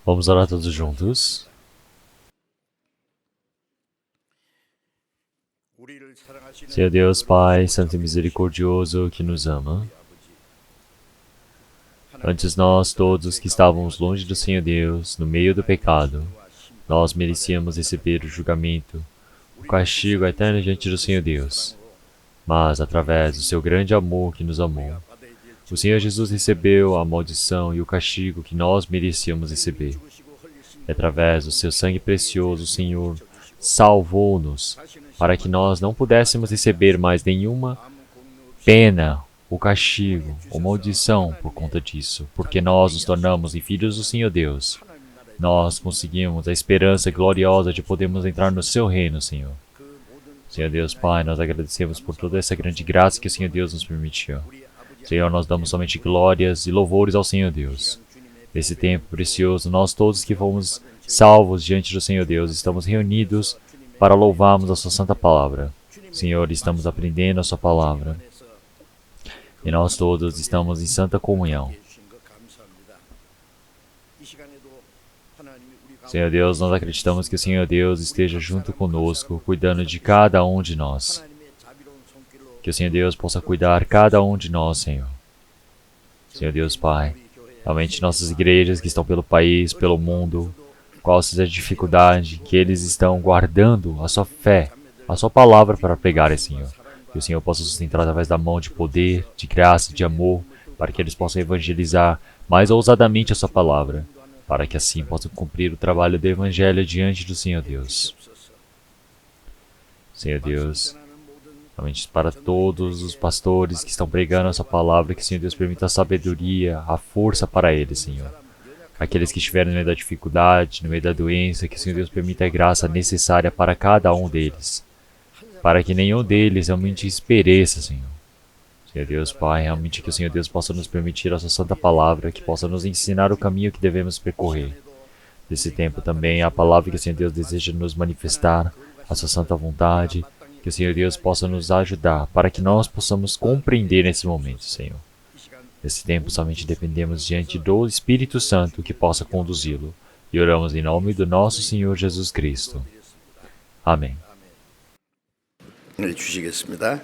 Vamos orar todos juntos. Senhor Deus, Pai, Santo e Misericordioso, que nos ama, antes nós todos que estávamos longe do Senhor Deus, no meio do pecado, nós merecíamos receber o julgamento, o castigo eterno diante do Senhor Deus. Mas, através do seu grande amor que nos amou, o Senhor Jesus recebeu a maldição e o castigo que nós merecíamos receber. E através do seu sangue precioso, o Senhor salvou-nos para que nós não pudéssemos receber mais nenhuma pena, ou castigo, ou maldição por conta disso, porque nós nos tornamos filhos do Senhor Deus. Nós conseguimos a esperança gloriosa de podermos entrar no seu reino, Senhor. Senhor Deus, Pai, nós agradecemos por toda essa grande graça que o Senhor Deus nos permitiu. Senhor, nós damos somente glórias e louvores ao Senhor Deus. Nesse tempo precioso, nós todos que fomos salvos diante do Senhor Deus, estamos reunidos para louvarmos a sua santa palavra. Senhor, estamos aprendendo a sua palavra. E nós todos estamos em santa comunhão. Senhor Deus, nós acreditamos que o Senhor Deus esteja junto conosco, cuidando de cada um de nós. Que o Senhor Deus possa cuidar cada um de nós, Senhor. Senhor Deus, Pai, realmente nossas igrejas que estão pelo país, pelo mundo, qual seja a dificuldade, que eles estão guardando a sua fé, a sua palavra para pregar, Senhor. Que o Senhor possa sustentar através da mão de poder, de graça, de amor, para que eles possam evangelizar mais ousadamente a sua palavra, para que assim possam cumprir o trabalho do Evangelho diante do Senhor Deus. Senhor Deus, realmente para todos os pastores que estão pregando a sua palavra, que o Senhor Deus permita a sabedoria, a força para eles, Senhor. Aqueles que estiverem no meio da dificuldade, no meio da doença, que o Senhor Deus permita a graça necessária para cada um deles, para que nenhum deles realmente pereça, Senhor. Senhor Deus, Pai, realmente que o Senhor Deus possa nos permitir a sua santa palavra, que possa nos ensinar o caminho que devemos percorrer. Nesse tempo também, a palavra que o Senhor Deus deseja nos manifestar, a sua santa vontade, que o Senhor Deus possa nos ajudar, para que nós possamos compreender nesse momento, Senhor. Nesse tempo, somente dependemos diante do Espírito Santo que possa conduzi-lo. E oramos em nome do nosso Senhor Jesus Cristo. Amém. 주시겠습니다.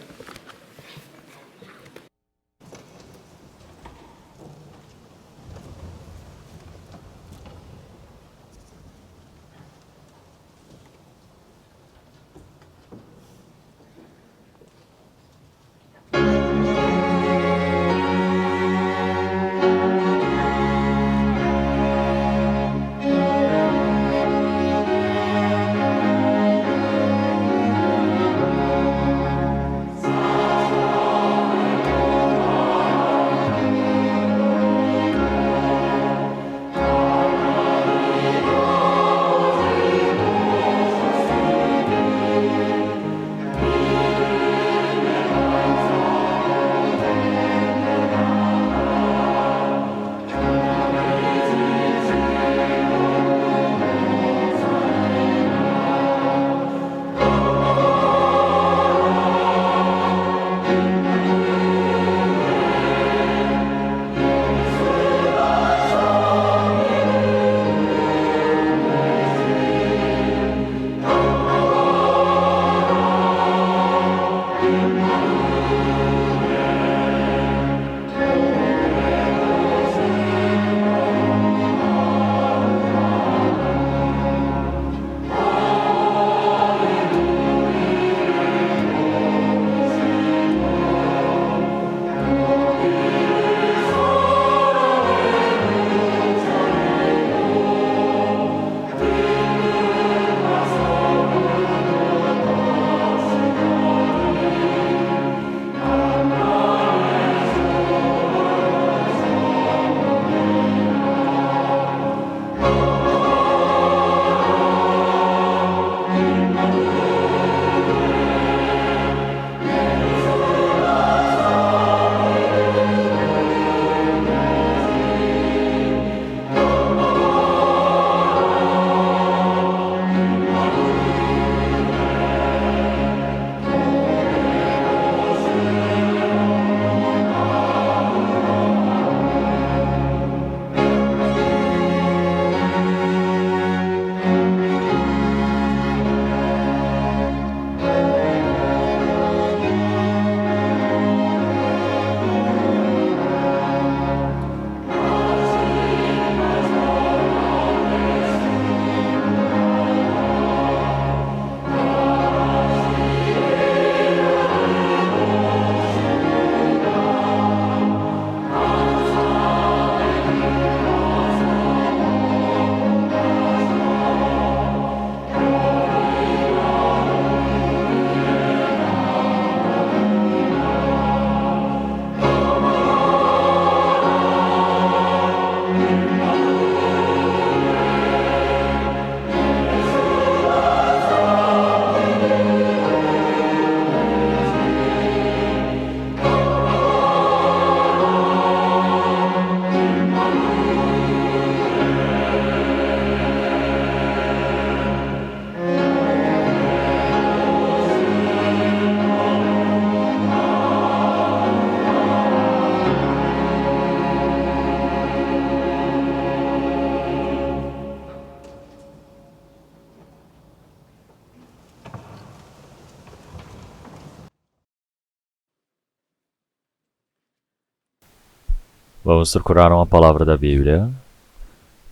Vamos procurar uma palavra da Bíblia.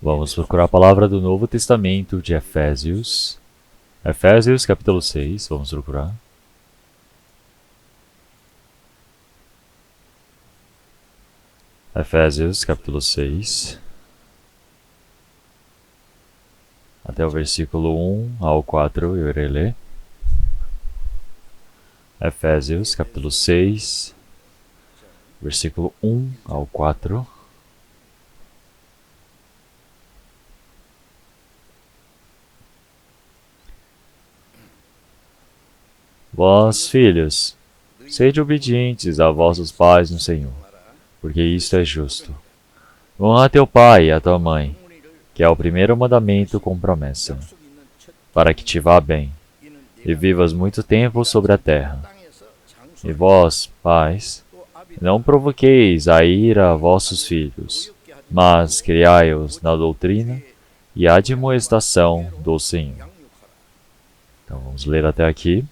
Vamos procurar a palavra do Novo Testamento de Efésios. Efésios, capítulo 6. Vamos procurar. Efésios, capítulo 6. Até o versículo 1 ao 4 eu irei ler. Efésios, capítulo 6, versículo 1 ao 4. Vós, filhos, sede obedientes a vossos pais no Senhor, porque isto é justo. Honra teu pai e a tua mãe, que é o primeiro mandamento com promessa, para que te vá bem, e vivas muito tempo sobre a terra. E vós, pais, não provoqueis a ira a vossos filhos, mas criai-os na doutrina e admoestação do Senhor. Então vamos ler até aqui.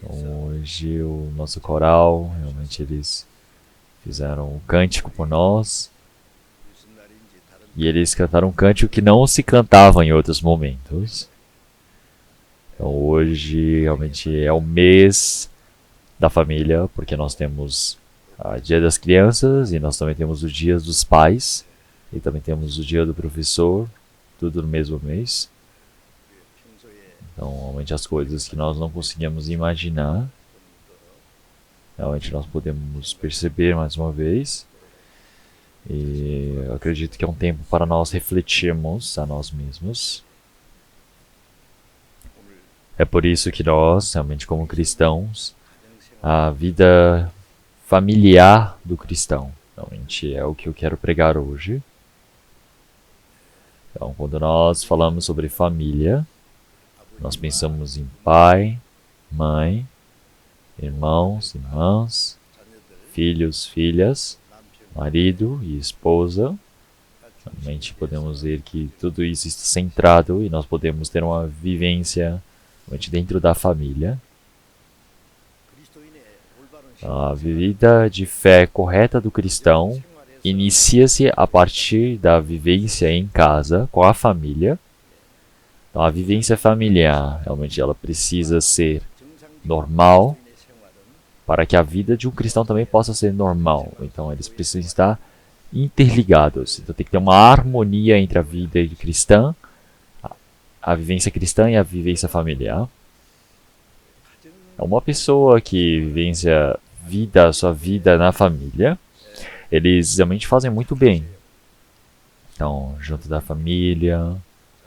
Então, hoje o nosso coral, realmente eles fizeram um cântico por nós. E eles cantaram um cântico que não se cantava em outros momentos. Então hoje realmente é o mês da família, porque nós temos o Dia das Crianças e nós também temos o Dia dos Pais. E também temos o Dia do Professor, tudo no mesmo mês. Então realmente as coisas que nós não conseguíamos imaginar, realmente nós podemos perceber mais uma vez. E eu acredito que é um tempo para nós refletirmos a nós mesmos. É por isso que nós, realmente como cristãos, a vida familiar do cristão, realmente é o que eu quero pregar hoje. Então, quando nós falamos sobre família, nós pensamos em pai, mãe, irmãos, irmãs, filhos, filhas, marido e esposa. Realmente podemos ver que tudo isso está centrado e nós podemos ter uma vivência realmente dentro da família. A vida de fé correta do cristão inicia-se a partir da vivência em casa com a família. Então a vivência familiar realmente ela precisa ser normal, para que a vida de um cristão também possa ser normal. Então eles precisam estar interligados. Então tem que ter uma harmonia entre a vida cristã, a vivência cristã e a vivência familiar. Uma pessoa que vivencia a sua vida na família, eles realmente fazem muito bem. Então, junto da família,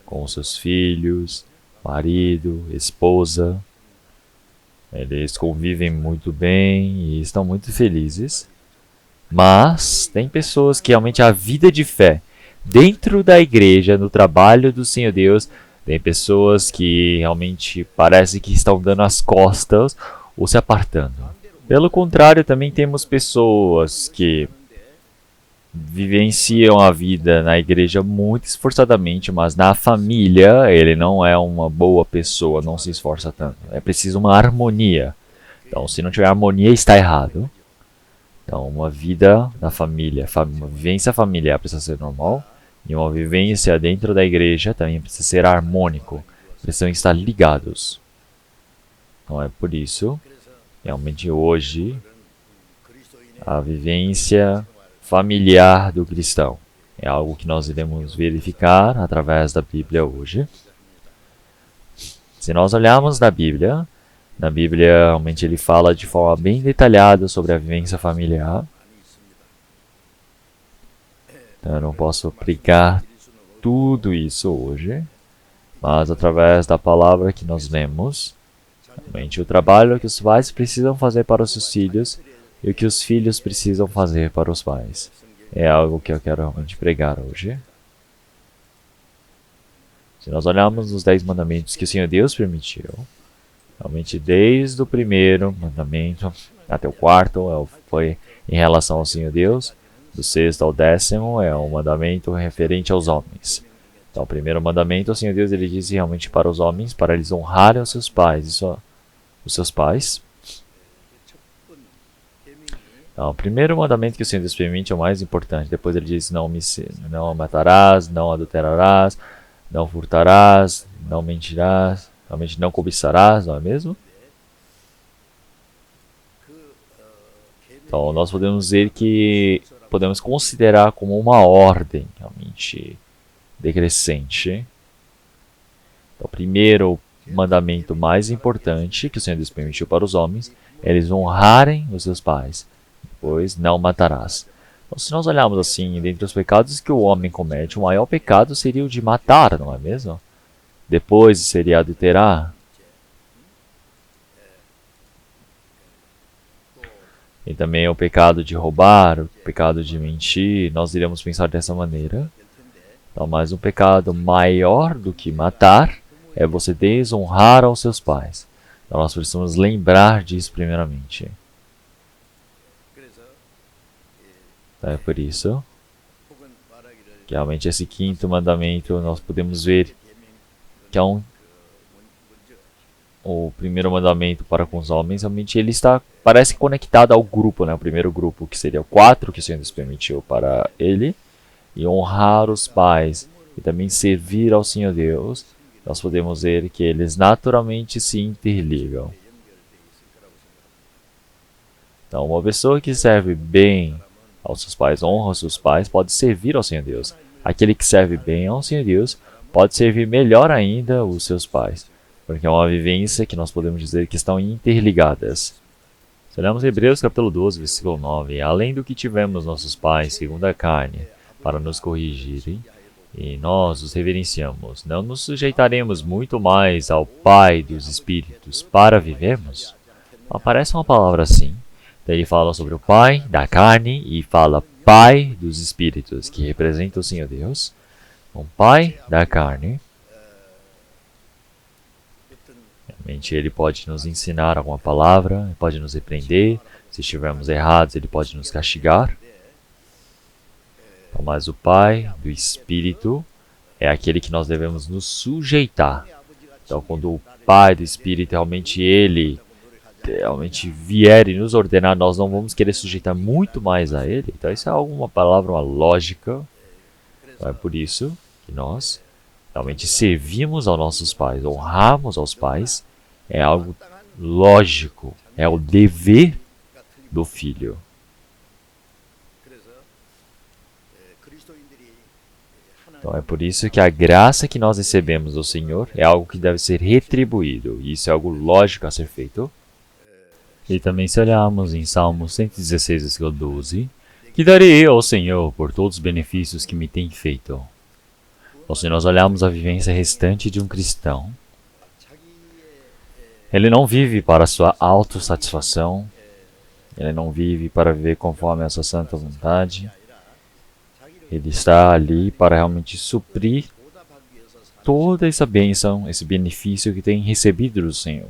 com os seus filhos, marido, esposa, eles convivem muito bem e estão muito felizes. Mas tem pessoas que realmente a vida de fé dentro da igreja, no trabalho do Senhor Deus, tem pessoas que realmente parece que estão dando as costas ou se apartando. Pelo contrário, também temos pessoas que vivenciam a vida na igreja muito esforçadamente, mas na família ele não é uma boa pessoa, não se esforça tanto. É preciso uma harmonia. Então, se não tiver harmonia, está errado. Então, uma vida na família, uma vivência familiar precisa ser normal, e uma vivência dentro da igreja também precisa ser harmônico, precisam estar ligados. Então, é por isso, realmente hoje, a vivência familiar do cristão é algo que nós iremos verificar através da Bíblia hoje. Se nós olharmos na Bíblia realmente ele fala de forma bem detalhada sobre a vivência familiar. Então, eu não posso pregar tudo isso hoje, mas através da palavra que nós lemos, realmente o trabalho que os pais precisam fazer para os seus filhos e o que os filhos precisam fazer para os pais. É algo que eu quero realmente pregar hoje. Se nós olharmos os 10 mandamentos que o Senhor Deus permitiu, realmente desde o primeiro mandamento até o quarto foi em relação ao Senhor Deus, do 6º ao 10º é um mandamento referente aos homens. Então o primeiro mandamento, o Senhor Deus ele diz realmente para os homens, para eles honrarem os seus pais, os seus pais. Então, o primeiro mandamento que o Senhor Deus permite é o mais importante. Depois ele diz: não matarás, não adulterarás, não furtarás, não mentirás, realmente não cobiçarás, não é mesmo? Então, nós podemos dizer que podemos considerar como uma ordem realmente decrescente. Então, o primeiro mandamento mais importante que o Senhor Deus permitiu para os homens é eles honrarem os seus pais. Depois, não matarás. Então, se nós olharmos assim, dentre os pecados que o homem comete, o maior pecado seria o de matar, não é mesmo? Depois seria adulterar. E também o pecado de roubar, o pecado de mentir, nós iremos pensar dessa maneira. Então, mas um pecado maior do que matar é você desonrar aos seus pais. Então, nós precisamos lembrar disso primeiramente. Então, é por isso que realmente esse quinto mandamento nós podemos ver que é o primeiro mandamento para com os homens, realmente ele parece conectado ao grupo, né? O primeiro grupo que seria o 4 que o Senhor nos permitiu para ele, e honrar os pais e também servir ao Senhor Deus. Nós podemos ver que eles naturalmente se interligam. Então, uma pessoa que serve bem aos seus pais, honra os seus pais, pode servir ao Senhor Deus. Aquele que serve bem ao Senhor Deus pode servir melhor ainda os seus pais, porque é uma vivência que nós podemos dizer que estão interligadas. Se olharmos Hebreus capítulo 12, versículo 9, além do que tivemos nossos pais, segundo a carne, para nos corrigirem, e nós os reverenciamos, não nos sujeitaremos muito mais ao Pai dos Espíritos para vivermos? Aparece uma palavra assim. Daí ele fala sobre o Pai da carne e fala Pai dos Espíritos, que representa o Senhor Deus. Um Pai da carne. Realmente ele pode nos ensinar alguma palavra, ele pode nos repreender. Se estivermos errados, ele pode nos castigar. Então, mas o Pai do Espírito é aquele que nós devemos nos sujeitar. Então, quando o Pai do Espírito realmente vier e nos ordenar, nós não vamos querer sujeitar muito mais a ele. Então, isso é uma palavra, uma lógica. Então, é por isso que nós realmente servimos aos nossos pais, honramos aos pais. É algo lógico, é o dever do filho. Então é por isso que a graça que nós recebemos do Senhor é algo que deve ser retribuído. E isso é algo lógico a ser feito. E também se olharmos em Salmo 116, versículo 12, que darei ao Senhor por todos os benefícios que me tem feito. Então se nós olharmos a vivência restante de um cristão, ele não vive para a sua autossatisfação, ele não vive para viver conforme a sua santa vontade. Ele está ali para realmente suprir toda essa bênção, esse benefício que tem recebido do Senhor.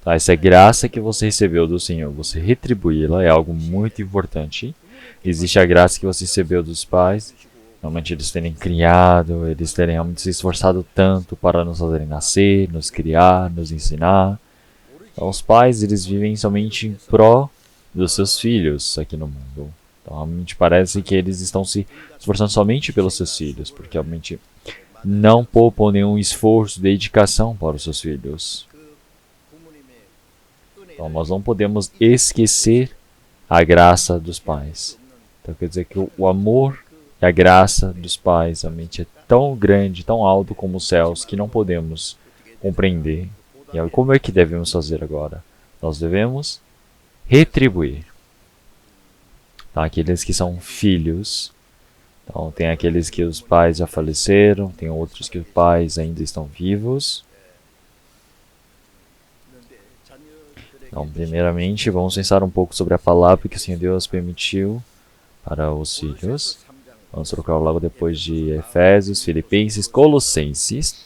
Tá? Essa graça que você recebeu do Senhor, você retribuí-la é algo muito importante. Existe a graça que você recebeu dos pais, realmente eles terem criado, eles terem realmente se esforçado tanto para nos fazerem nascer, nos criar, nos ensinar. Então, os pais, eles vivem somente em pró dos seus filhos aqui no mundo. Então, realmente parece que eles estão se esforçando somente pelos seus filhos, porque realmente não poupam nenhum esforço, dedicação para os seus filhos. Então, nós não podemos esquecer a graça dos pais. Então, quer dizer que o amor e a graça dos pais realmente é tão grande, tão alto como os céus, que não podemos compreender. E como é que devemos fazer agora? Nós devemos retribuir. Então, aqueles que são filhos, então tem aqueles que os pais já faleceram, tem outros que os pais ainda estão vivos. Então, primeiramente, vamos pensar um pouco sobre a palavra que o Senhor Deus permitiu para os filhos. Vamos trocar logo depois de Efésios, Filipenses, Colossenses,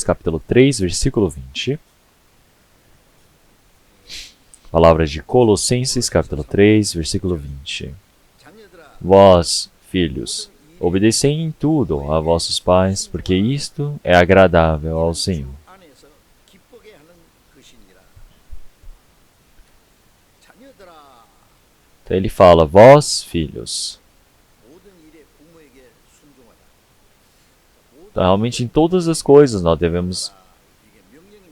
capítulo 3, versículo 20. Palavras de Colossenses, capítulo 3, versículo 20. Vós, filhos, obedecei em tudo a vossos pais, porque isto é agradável ao Senhor. Então ele fala, vós, filhos. Então, realmente, em todas as coisas, nós devemos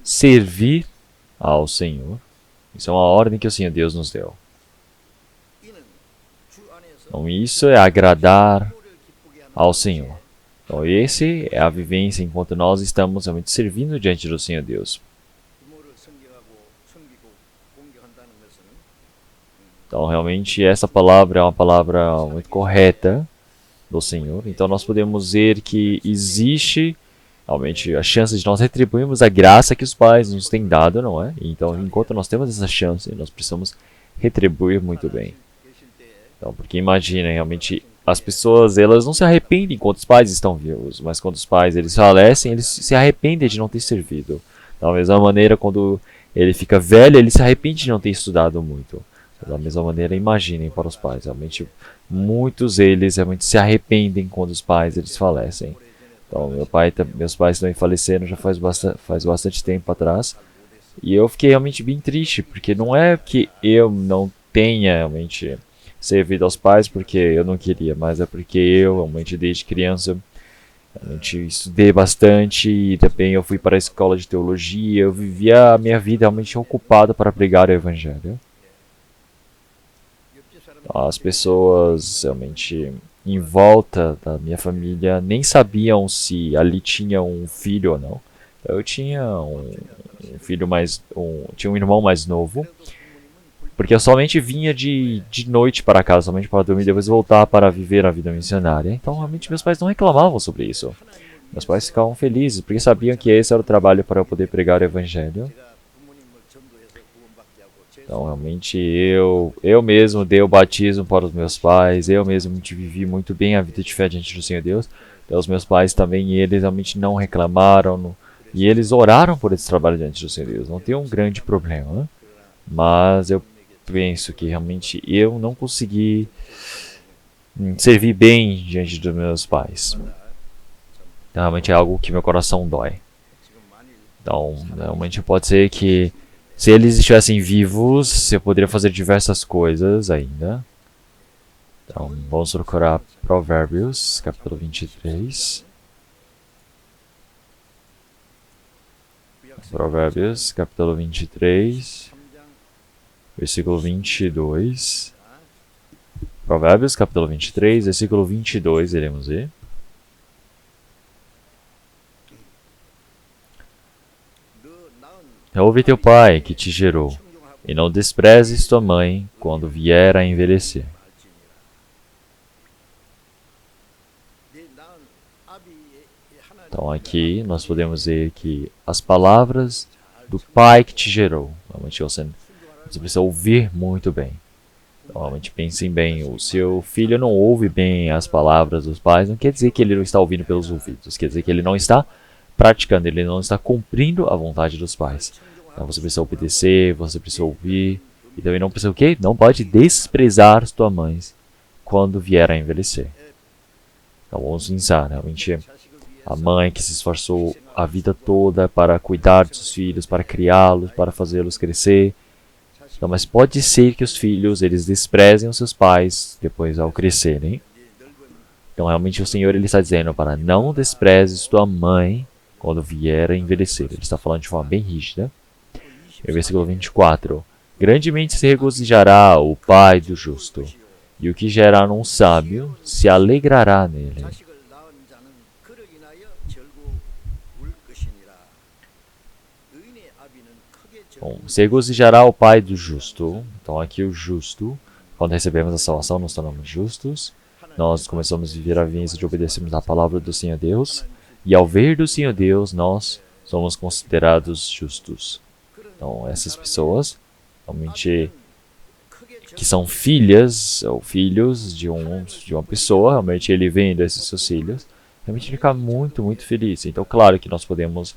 servir ao Senhor. Isso é uma ordem que o Senhor Deus nos deu. Então, isso é agradar ao Senhor. Então, esse é a vivência enquanto nós estamos realmente servindo diante do Senhor Deus. Então, realmente, essa palavra é uma palavra muito correta do Senhor. Então, nós podemos ver que existe realmente a chance de nós retribuirmos a graça que os pais nos têm dado, não é? Então, enquanto nós temos essa chance, nós precisamos retribuir muito bem. Então, porque imagina, realmente, as pessoas, elas não se arrependem enquanto os pais estão vivos, mas quando os pais, eles falecem, eles se arrependem de não ter servido. Da mesma maneira, quando ele fica velho, ele se arrepende de não ter estudado muito. Da mesma maneira, imaginem para os pais, realmente, muitos deles realmente se arrependem quando os pais, eles falecem. Então, meus pais também faleceram já faz bastante tempo atrás, e eu fiquei realmente bem triste, porque não é que eu não tenha realmente servido aos pais porque eu não queria, mas é porque eu realmente desde criança realmente estudei bastante e também eu fui para a escola de teologia, eu vivia a minha vida realmente ocupado para pregar o evangelho. As pessoas realmente em volta da minha família nem sabiam se ali tinha um filho ou não. Eu tinha um irmão mais novo, porque eu somente vinha de noite para casa, somente para dormir e depois voltar para viver a vida missionária. Então, realmente, meus pais não reclamavam sobre isso. Meus pais ficavam felizes, porque sabiam que esse era o trabalho para eu poder pregar o evangelho. Então, realmente, eu mesmo dei o batismo para os meus pais, eu mesmo vivi muito bem a vida de fé diante do Senhor Deus. Então, os meus pais também, eles realmente não reclamaram, e eles oraram por esse trabalho diante do Senhor Deus. Não tem um grande problema, mas eu penso que realmente eu não consegui servir bem diante dos meus pais. Então, realmente é algo que meu coração dói. Então, realmente pode ser que se eles estivessem vivos, eu poderia fazer diversas coisas ainda. Então, vamos procurar Provérbios, capítulo 23. Provérbios, capítulo 23, versículo 22. Provérbios, capítulo 23, versículo 22, iremos ver. Ouve teu pai que te gerou, e não desprezes tua mãe quando vier a envelhecer. Então aqui nós podemos ver que as palavras do pai que te gerou, realmente você precisa ouvir muito bem. Então, realmente pensem bem, o seu filho não ouve bem as palavras dos pais, não quer dizer que ele não está ouvindo pelos ouvidos, quer dizer que ele não está praticando, ele não está cumprindo a vontade dos pais. Então você precisa obedecer, você precisa ouvir, e também não precisa o quê? Não pode desprezar tua mãe quando vier a envelhecer. Então vamos pensar, realmente a mãe que se esforçou a vida toda para cuidar dos filhos, para criá-los, para fazê-los crescer. Então, mas pode ser que os filhos eles desprezem os seus pais depois ao crescerem. Então realmente o Senhor ele está dizendo para não desprezes tua mãe quando vier a envelhecer. Ele está falando de forma bem rígida. E o versículo 24. Grandemente se regozijará o pai do justo, e o que gerar um sábio se alegrará nele. Bom, se regozijará o pai do justo. Então aqui o justo, quando recebemos a salvação, nos tornamos justos. Nós começamos a viver a vivência de obedecermos a palavra do Senhor Deus. E ao ver do Senhor Deus, nós somos considerados justos. Então, essas pessoas, realmente, que são filhas ou filhos de uma pessoa, realmente ele vendo esses seus filhos, realmente fica muito, muito feliz. Então, claro que nós podemos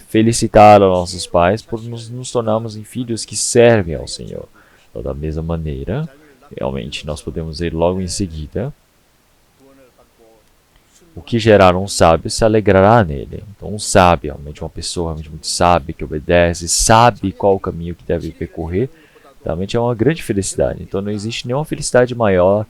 felicitar os nossos pais por nos tornarmos em filhos que servem ao Senhor. Então, da mesma maneira, realmente nós podemos ver logo em seguida, o que gerar um sábio se alegrará nele. Então, um sábio, realmente uma pessoa realmente muito sábia, que obedece, sabe qual o caminho que deve percorrer. Então, realmente é uma grande felicidade. Então não existe nenhuma felicidade maior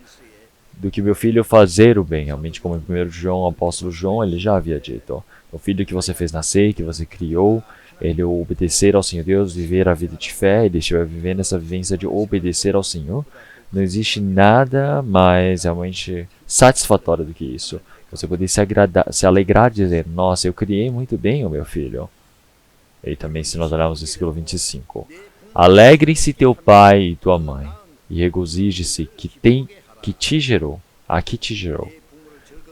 do que meu filho fazer o bem. Realmente, como em 1 João, o apóstolo João, ele já havia dito. O filho que você fez nascer, que você criou, ele obedecer ao Senhor Deus, viver a vida de fé, ele estiver vivendo essa vivência de obedecer ao Senhor. Não existe nada mais realmente satisfatório do que isso. Você poder se alegrar dizendo, nossa, eu criei muito bem o meu filho. E também, se nós olharmos o versículo 25. Alegre-se teu pai e tua mãe, e regozije-se que te gerou, aqui te gerou.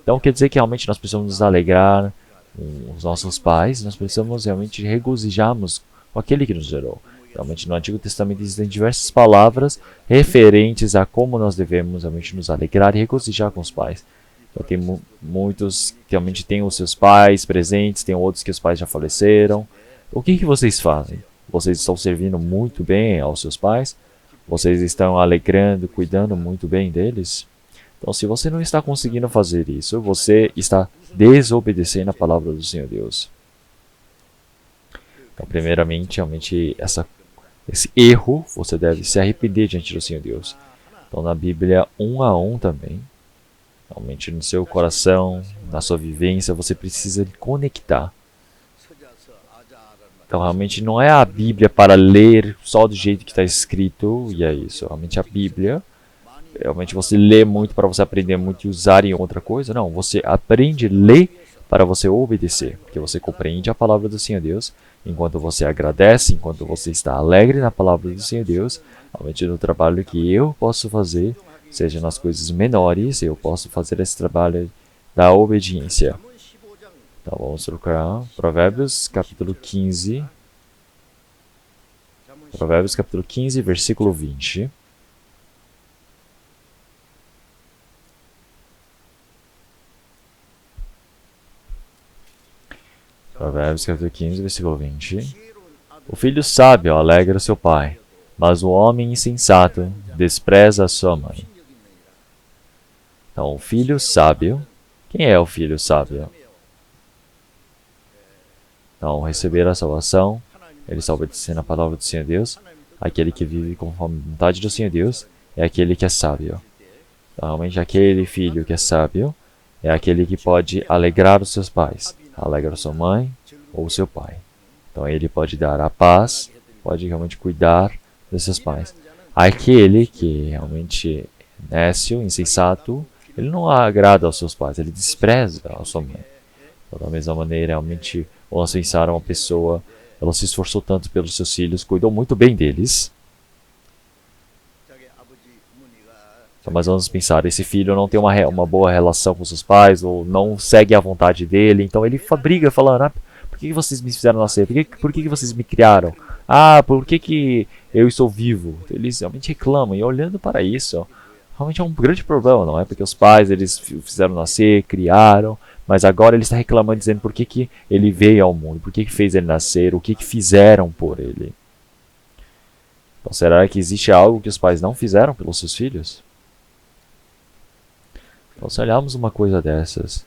Então quer dizer que realmente nós precisamos nos alegrar com os nossos pais, nós precisamos realmente regozijarmos com aquele que nos gerou. Realmente no Antigo Testamento existem diversas palavras referentes a como nós devemos realmente nos alegrar e regozijar com os pais. Então tem muitos que realmente têm os seus pais presentes, tem outros que os pais já faleceram. O que vocês fazem? Vocês estão servindo muito bem aos seus pais? Vocês estão alegrando, cuidando muito bem deles? Então, se você não está conseguindo fazer isso, você está desobedecendo a palavra do Senhor Deus. Então, primeiramente, realmente, esse erro, você deve se arrepender diante do Senhor Deus. Então, na Bíblia, 1 a 1 também, realmente no seu coração, na sua vivência, você precisa conectar. Então, realmente, não é a Bíblia para ler só do jeito que está escrito, e é isso. Realmente, a Bíblia, realmente você lê muito para você aprender muito e usar em outra coisa. Não, você aprende a ler para você obedecer, porque você compreende a palavra do Senhor Deus, enquanto você agradece, enquanto você está alegre na palavra do Senhor Deus, realmente no trabalho que eu posso fazer, seja nas coisas menores, eu posso fazer esse trabalho da obediência. Então vamos procurar Provérbios capítulo 15. Provérbios capítulo 15, versículo 20. Provérbios capítulo 15, versículo 20. O filho sábio alegra seu pai, mas o homem insensato despreza a sua mãe. Então, o filho sábio, quem é o filho sábio? Então, receber a salvação, ele está obedecendo a palavra do Senhor Deus. Aquele que vive conforme a vontade do Senhor Deus é aquele que é sábio. Então, realmente, aquele filho que é sábio é aquele que pode alegrar os seus pais. Alegra sua mãe ou seu pai. Então, ele pode dar a paz, pode realmente cuidar dos seus pais. Aquele que realmente é nécio, insensato, ele não agrada aos seus pais, ele despreza a sua mãe. Então, da mesma maneira, realmente, vamos pensar uma pessoa, ela se esforçou tanto pelos seus filhos, cuidou muito bem deles. Então, mas vamos pensar, esse filho não tem uma boa relação com seus pais, ou não segue a vontade dele, então ele briga falando, por que vocês me fizeram nascer? Por que vocês me criaram? Por que eu estou vivo? Eles realmente reclamam, e olhando para isso, realmente é um grande problema, não é? Porque os pais, eles fizeram nascer, criaram, mas agora ele está reclamando, dizendo por que ele veio ao mundo, por que fez ele nascer, o que fizeram por ele. Então, será que existe algo que os pais não fizeram pelos seus filhos? Então, se olharmos uma coisa dessas,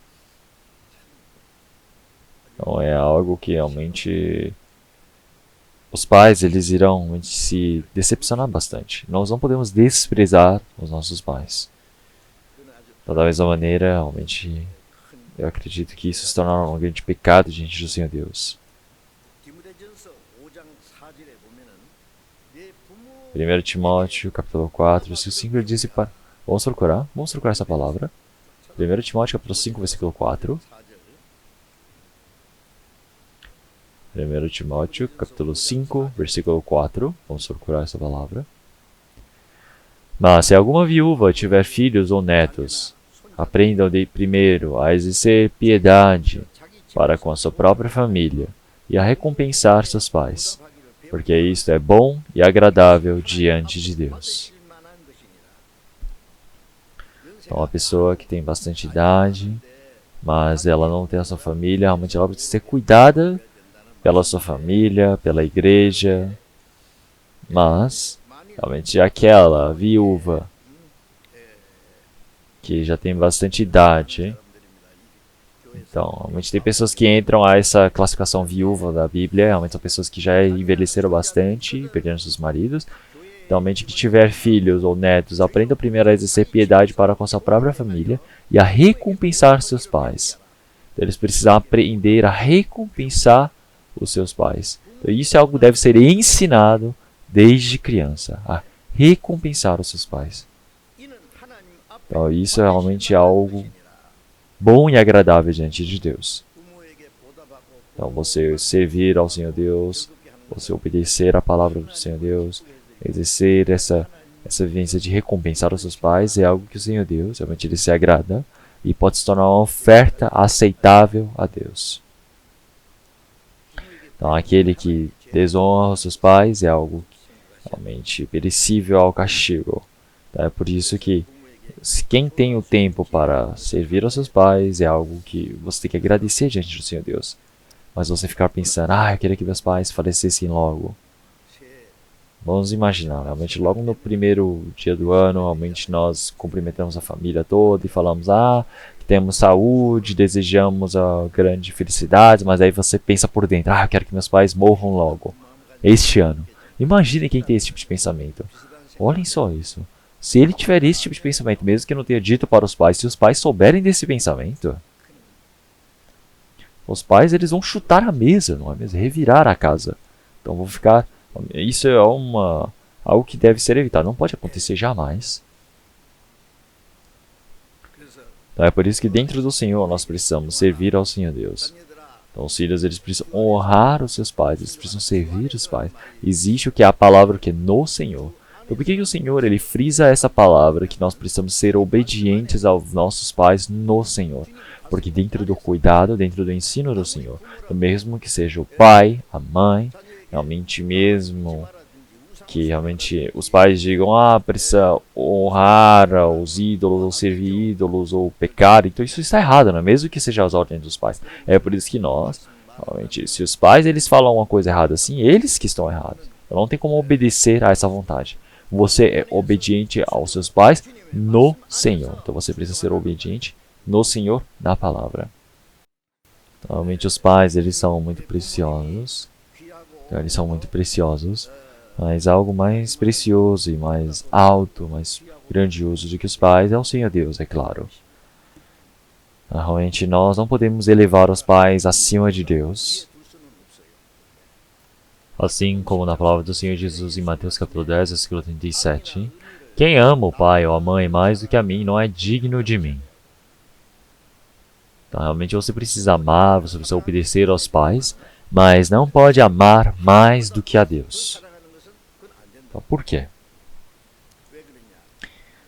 então é algo que realmente os pais, eles irão realmente se decepcionar bastante. Nós não podemos desprezar os nossos pais. Então, da mesma maneira, realmente, eu acredito que isso se tornará um grande pecado diante do Senhor Deus. 1 Timóteo, capítulo 4, versículo 5, ele diz para... Vamos procurar essa palavra. 1 Timóteo, capítulo 5, versículo 4. 1 Timóteo, capítulo 5, versículo 4. Vamos procurar essa palavra. Mas se alguma viúva tiver filhos ou netos, aprendam primeiro a exercer piedade para com a sua própria família e a recompensar seus pais, porque isto é bom e agradável diante de Deus. Então, uma pessoa que tem bastante idade, mas ela não tem a sua família, realmente ela precisa ser cuidada pela sua família, pela igreja, mas realmente aquela viúva que já tem bastante idade, então realmente tem pessoas que entram a essa classificação viúva da Bíblia, realmente são pessoas que já envelheceram bastante, perderam seus maridos, Realmente que tiver filhos ou netos, aprenda primeiro a exercer piedade para com sua própria família e a recompensar seus pais. Então, eles precisam aprender a recompensar os seus pais. Então, isso é algo que deve ser ensinado desde criança, a recompensar os seus pais. Então, isso é realmente algo bom e agradável diante de Deus. Então, você servir ao Senhor Deus, você obedecer à palavra do Senhor Deus, exercer essa vivência de recompensar os seus pais é algo que o Senhor Deus realmente ele se agrada e pode se tornar uma oferta aceitável a Deus. Então, aquele que desonra os seus pais é algo realmente perecível ao castigo. Então, é por isso que quem tem o tempo para servir aos seus pais é algo que você tem que agradecer diante do Senhor Deus. Mas você ficar pensando, eu queria que meus pais falecessem logo. Vamos imaginar, realmente logo no primeiro dia do ano, realmente nós cumprimentamos a família toda e falamos, que temos saúde, desejamos a grande felicidade, mas aí você pensa por dentro, eu quero que meus pais morram logo, este ano. Imagine quem tem esse tipo de pensamento. Olhem só isso. Se ele tiver esse tipo de pensamento, mesmo que não tenha dito para os pais, se os pais souberem desse pensamento, os pais eles vão chutar a mesa, não é mesmo? Revirar a casa. Então vão ficar... Isso é algo que deve ser evitado. Não pode acontecer jamais. Então é por isso que dentro do Senhor nós precisamos servir ao Senhor Deus. Então os filhos eles precisam honrar os seus pais, eles precisam servir os pais. Existe o que é a palavra que é no Senhor. Então por que o Senhor ele frisa essa palavra que nós precisamos ser obedientes aos nossos pais no Senhor? Porque dentro do cuidado, dentro do ensino do Senhor, mesmo que seja o pai, a mãe, realmente mesmo que realmente os pais digam, precisa honrar os ídolos, ou servir ídolos, ou pecar, então isso está errado, não é? Mesmo que seja as ordens dos pais. É por isso que nós, realmente, se os pais eles falam uma coisa errada assim, eles que estão errados. Então não tem como obedecer a essa vontade. Você é obediente aos seus pais no Senhor. Então você precisa ser obediente no Senhor, na palavra. Então, realmente os pais eles são muito preciosos. Então, eles são muito preciosos. Mas algo mais precioso e mais alto, mais grandioso do que os pais é o Senhor Deus, é claro. Realmente nós não podemos elevar os pais acima de Deus. Assim como na palavra do Senhor Jesus em Mateus capítulo 10, versículo 37. Quem ama o pai ou a mãe mais do que a mim não é digno de mim. Então realmente você precisa amar, você precisa obedecer aos pais, mas não pode amar mais do que a Deus. Então, por quê?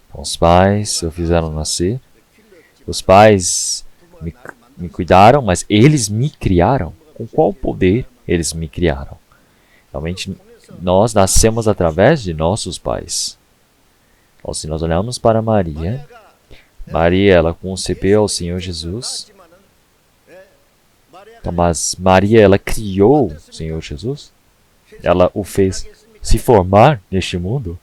Então, os pais o fizeram nascer. Os pais me cuidaram, mas eles me criaram. Com qual poder eles me criaram? Realmente, nós nascemos através de nossos pais. Então, se nós olharmos para Maria, ela concebeu ao Senhor Jesus. Então, mas Maria, ela criou o Senhor Jesus? Ela o fez se formar neste mundo?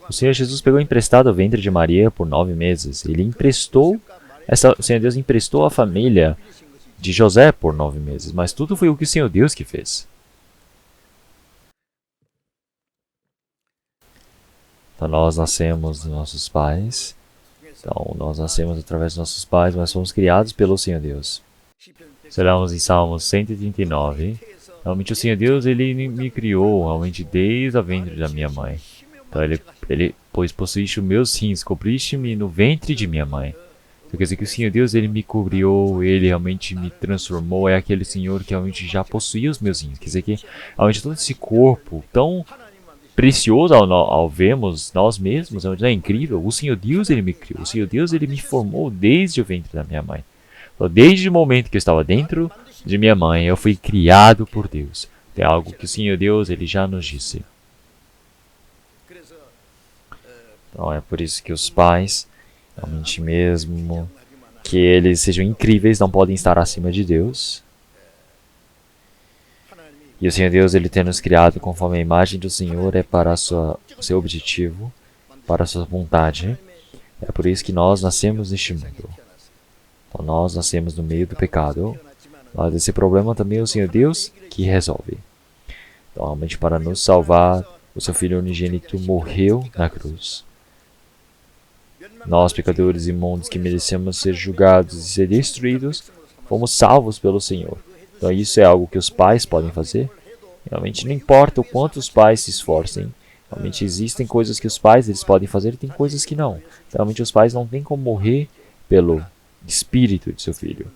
O Senhor Jesus pegou emprestado o ventre de Maria por 9 meses. Ele emprestou, o Senhor Deus emprestou a família de José por 9 meses. Mas tudo foi o que o Senhor Deus que fez. Então nós nascemos dos nossos pais. Então nós nascemos através dos nossos pais, mas fomos criados pelo Senhor Deus. Se olharmos em Salmos 139, realmente o Senhor Deus, ele me criou realmente desde a ventre da minha mãe. Então pois possuíste os meus rins, cobriste-me no ventre de minha mãe. Então, quer dizer que o Senhor Deus, ele me cobriu, ele realmente me transformou, é aquele Senhor que realmente já possuía os meus rins. Quer dizer que realmente todo esse corpo tão precioso ao vermos nós mesmos, é incrível. O Senhor Deus, ele me criou, o Senhor Deus, ele me formou desde o ventre da minha mãe. Então, desde o momento que eu estava dentro de minha mãe, eu fui criado por Deus. É algo que o Senhor Deus, ele já nos disse. Então é por isso que os pais, realmente mesmo que eles sejam incríveis, não podem estar acima de Deus. E o Senhor Deus, ele tem nos criado conforme a imagem do Senhor, é para o seu objetivo, para a sua vontade. É por isso que nós nascemos neste mundo. Então nós nascemos no meio do pecado, mas esse problema também é o Senhor Deus que resolve. Então, realmente para nos salvar, o seu Filho unigênito morreu na cruz. Nós, pecadores imundos que merecemos ser julgados e ser destruídos, fomos salvos pelo Senhor. Então isso é algo que os pais podem fazer. Realmente não importa o quanto os pais se esforcem. Realmente existem coisas que os pais eles podem fazer e tem coisas que não. Realmente os pais não têm como morrer pelo espírito de seu filho.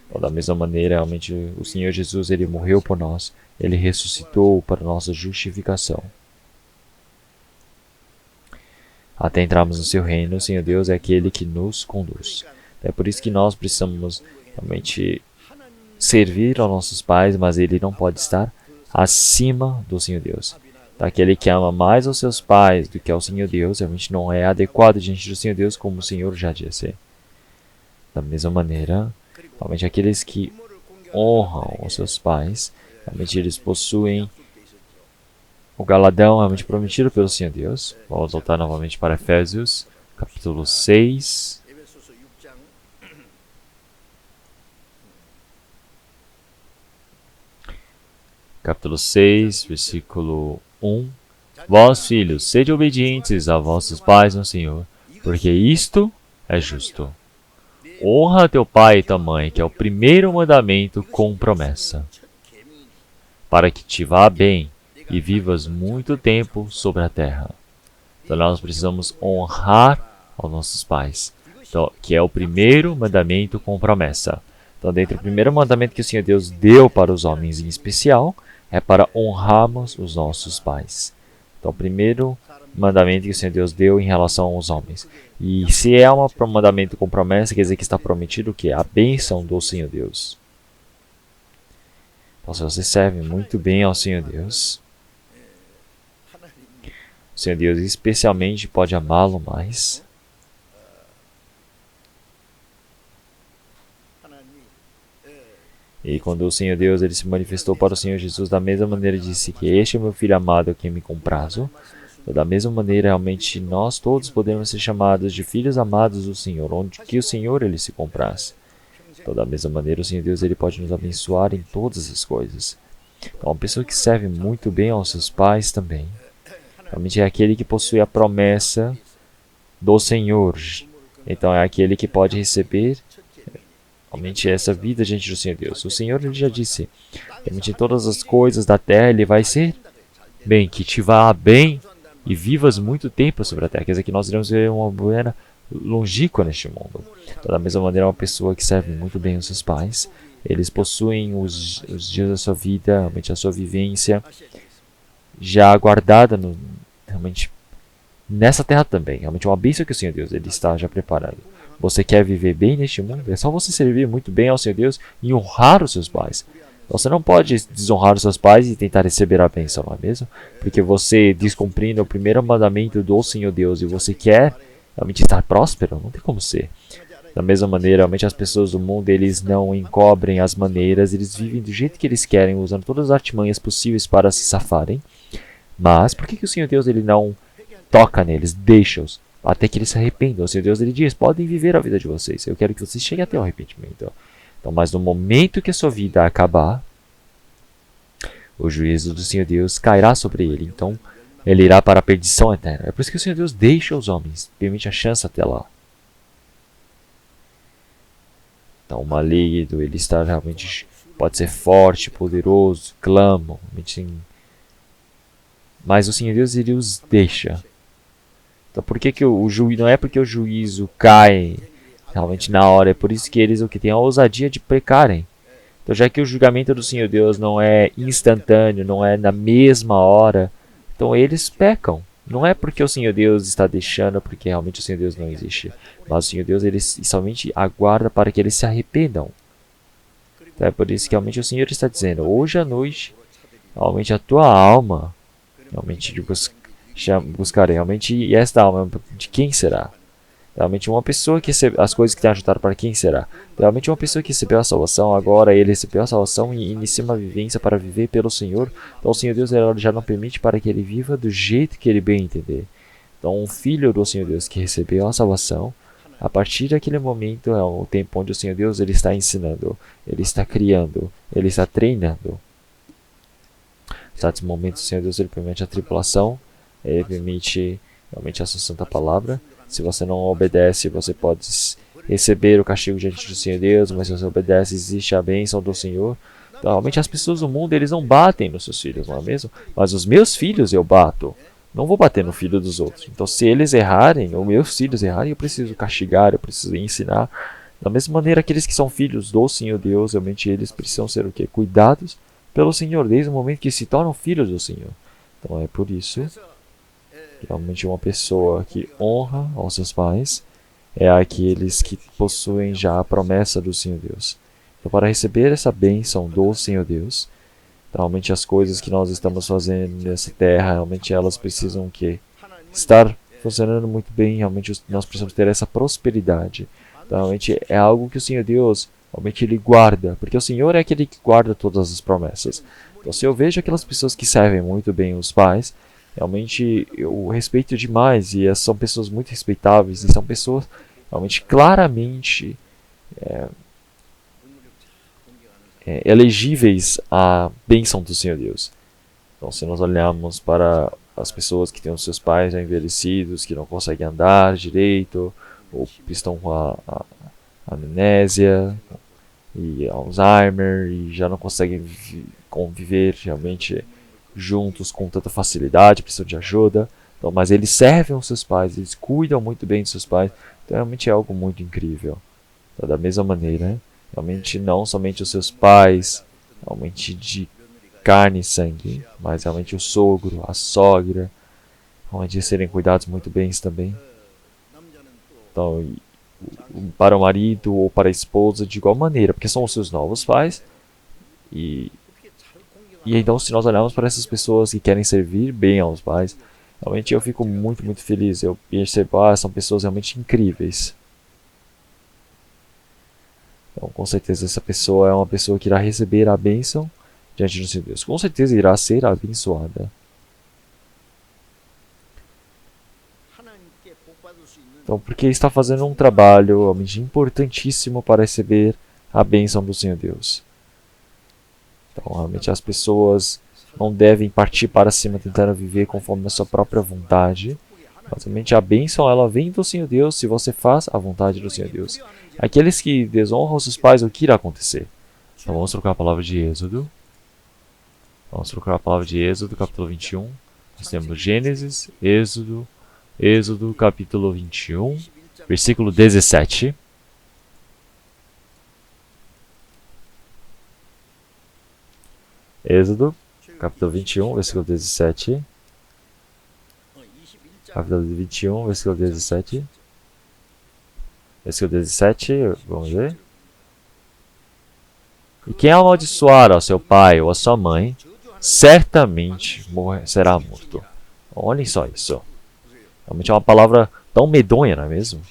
Então, da mesma maneira, realmente o Senhor Jesus ele morreu por nós. Ele ressuscitou para nossa justificação. Até entrarmos no seu reino, o Senhor Deus é aquele que nos conduz. É por isso que nós precisamos realmente servir aos nossos pais, mas ele não pode estar acima do Senhor Deus. Então, aquele que ama mais os seus pais do que ao Senhor Deus, realmente não é adequado diante do Senhor Deus, como o Senhor já disse. Da mesma maneira, realmente aqueles que honram os seus pais, realmente eles possuem o galardão realmente prometido pelo Senhor Deus. Vamos voltar novamente para Efésios, capítulo 6. Capítulo 6, versículo 1. Vós, filhos, sede obedientes a vossos pais no Senhor, porque isto é justo. Honra teu pai e tua mãe, que é o primeiro mandamento com promessa, para que te vá bem e vivas muito tempo sobre a terra. Então nós precisamos honrar aos nossos pais, então, que é o primeiro mandamento com promessa. Então, dentro do primeiro mandamento que o Senhor Deus deu para os homens em especial, é para honrarmos os nossos pais. Então, o primeiro mandamento que o Senhor Deus deu em relação aos homens. E se é um mandamento com promessa, quer dizer que está prometido o quê? A bênção do Senhor Deus. Então, se você serve muito bem ao Senhor Deus, o Senhor Deus especialmente pode amá-lo mais. E quando o Senhor Deus ele se manifestou para o Senhor Jesus, da mesma maneira disse que este é meu filho amado a quem me comprazo. Então, da mesma maneira, realmente, nós todos podemos ser chamados de filhos amados do Senhor, onde que o Senhor ele se comprasse. Então, da mesma maneira, o Senhor Deus ele pode nos abençoar em todas as coisas. Então, uma pessoa que serve muito bem aos seus pais também, realmente é aquele que possui a promessa do Senhor. Então, é aquele que pode receber realmente essa vida diante do Senhor Deus. O Senhor ele já disse, realmente em todas as coisas da terra ele vai ser bem, que te vá bem e vivas muito tempo sobre a terra. Quer dizer que nós iremos ver uma buena longínqua neste mundo. Então, da mesma maneira, uma pessoa que serve muito bem os seus pais, eles possuem os dias da sua vida, realmente a sua vivência já guardada realmente nessa terra também. Realmente uma bênção que o Senhor Deus ele está já preparando. Você quer viver bem neste mundo? É só você servir muito bem ao Senhor Deus e honrar os seus pais. Você não pode desonrar os seus pais e tentar receber a bênção, não é mesmo? Porque você descumprindo o primeiro mandamento do Senhor Deus e você quer realmente estar próspero, não tem como ser. Da mesma maneira, realmente as pessoas do mundo, eles não encobrem as maneiras, eles vivem do jeito que eles querem, usando todas as artimanhas possíveis para se safarem. Mas, por que o Senhor Deus ele não toca neles, deixa-os, até que eles se arrependam? O Senhor Deus ele diz, podem viver a vida de vocês, eu quero que vocês cheguem até o arrependimento. Então, mas no momento que a sua vida acabar, o juízo do Senhor Deus cairá sobre ele. Então, ele irá para a perdição eterna. É por isso que o Senhor Deus deixa os homens, permite a chance até lá. Então, o maligno, ele está realmente, pode ser forte, poderoso, clama, realmente, mas o Senhor Deus, ele os deixa. Então, por que o juízo, não é porque o juízo cai realmente na hora, é por isso que eles o que têm a ousadia de pecarem. Então, já que o julgamento do Senhor Deus não é instantâneo, não é na mesma hora, então eles pecam. Não é porque o Senhor Deus está deixando, porque realmente o Senhor Deus não existe. Mas o Senhor Deus ele somente aguarda para que eles se arrependam. Então, é por isso que realmente o Senhor está dizendo, hoje à noite, realmente a tua alma, realmente buscarei, realmente, e esta alma de quem será? Realmente uma pessoa que recebeu as coisas que tem ajudado para quem será? Realmente uma pessoa que recebeu a salvação, agora ele recebeu a salvação e inicia uma vivência para viver pelo Senhor. Então o Senhor Deus já não permite para que ele viva do jeito que ele bem entender. Então um filho do Senhor Deus que recebeu a salvação, a partir daquele momento é o tempo onde o Senhor Deus ele está ensinando, ele está criando, ele está treinando certos momentos, Senhor Deus, Ele permite a tribulação, Ele permite realmente essa santa palavra. Se você não obedece, você pode receber o castigo diante do Senhor Deus, mas se você obedece, existe a bênção do Senhor. Então, realmente as pessoas do mundo, eles não batem nos seus filhos, não é mesmo? Mas os meus filhos eu bato. Não vou bater no filho dos outros. Então, se eles errarem, ou meus filhos errarem, eu preciso castigar, eu preciso ensinar. Da mesma maneira, aqueles que são filhos do Senhor Deus, realmente eles precisam ser o quê? Cuidados pelo Senhor, desde o momento que se tornam filhos do Senhor. Então, é por isso que realmente uma pessoa que honra aos seus pais é aqueles que possuem já a promessa do Senhor Deus. Então, para receber essa bênção do Senhor Deus, realmente as coisas que nós estamos fazendo nessa terra, realmente elas precisam o quê? Estar funcionando muito bem, realmente nós precisamos ter essa prosperidade. Então, realmente é algo que o Senhor Deus, realmente Ele guarda, porque o Senhor é aquele que guarda todas as promessas. Então, se eu vejo aquelas pessoas que servem muito bem os pais, realmente eu respeito demais, e são pessoas muito respeitáveis, e são pessoas realmente claramente elegíveis à bênção do Senhor Deus. Então, se nós olharmos para as pessoas que têm os seus pais já envelhecidos, que não conseguem andar direito, ou estão com a amnésia e Alzheimer e já não conseguem conviver realmente juntos com tanta facilidade, precisam de ajuda. Então, mas eles servem os seus pais, eles cuidam muito bem dos seus pais. Então, realmente é algo muito incrível. Então, da mesma maneira, realmente não somente os seus pais, realmente de carne e sangue, mas realmente o sogro, a sogra, realmente serem cuidados muito bem também. Então, para o marido ou para a esposa de igual maneira, porque são os seus novos pais. E então, se nós olharmos para essas pessoas que querem servir bem aos pais, realmente eu fico muito, muito feliz. Eu percebo, são pessoas realmente incríveis. Então, com certeza, essa pessoa é uma pessoa que irá receber a bênção diante do Senhor Deus. Com certeza irá ser abençoada. Então, porque está fazendo um trabalho realmente importantíssimo para receber a bênção do Senhor Deus. Então, realmente as pessoas não devem partir para cima tentando viver conforme a sua própria vontade. Mas realmente a bênção ela vem do Senhor Deus se você faz a vontade do Senhor Deus. Aqueles que desonram os seus pais, o que irá acontecer? Então vamos trocar a palavra de Êxodo. Vamos procurar a palavra de Êxodo, capítulo 21. Nós temos Gênesis, Êxodo, capítulo 21, versículo 17. Êxodo, capítulo 21, versículo 17. Capítulo 21, versículo 17. Versículo 17, vamos ver. E quem amaldiçoar ao seu pai ou a sua mãe, certamente será morto. Olhem só isso. Realmente é uma palavra tão medonha, não é mesmo?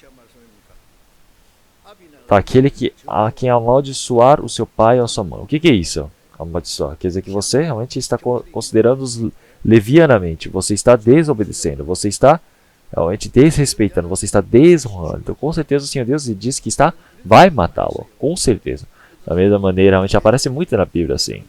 Para aquele que a quem amaldiçoar o seu pai ou a sua mãe. O que é isso? Amaldiçoar. Quer dizer que você realmente está considerando-os levianamente. Você está desobedecendo. Você está realmente desrespeitando. Você está desonrando. Então, com certeza, o Senhor Deus diz que vai matá-lo. Com certeza. Da mesma maneira, realmente aparece muito na Bíblia assim.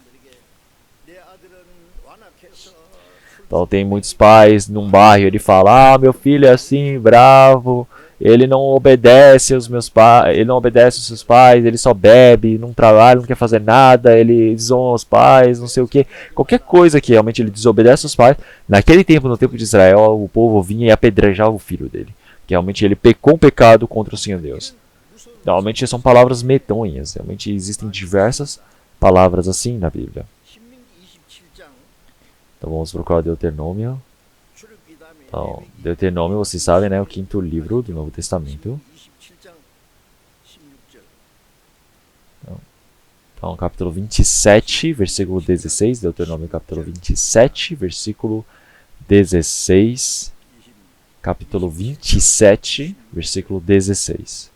Então tem muitos pais num bairro, ele fala, meu filho é assim, bravo, ele não obedece aos meus pais, ele não obedece aos seus pais, ele só bebe, não trabalha, não quer fazer nada, ele desonra os pais, não sei o que. Qualquer coisa que realmente ele desobedece aos pais, naquele tempo, no tempo de Israel, o povo vinha e apedrejava o filho dele. Que realmente ele pecou um pecado contra o Senhor Deus. Realmente são palavras medonhas, realmente existem diversas palavras assim na Bíblia. Então vamos procurar Deuteronômio. Então, Deuteronômio, vocês sabem, né? O 5º livro do Novo Testamento. Então, capítulo 27, versículo 16. Deuteronômio, capítulo 27, versículo 16. Capítulo 27, versículo 16.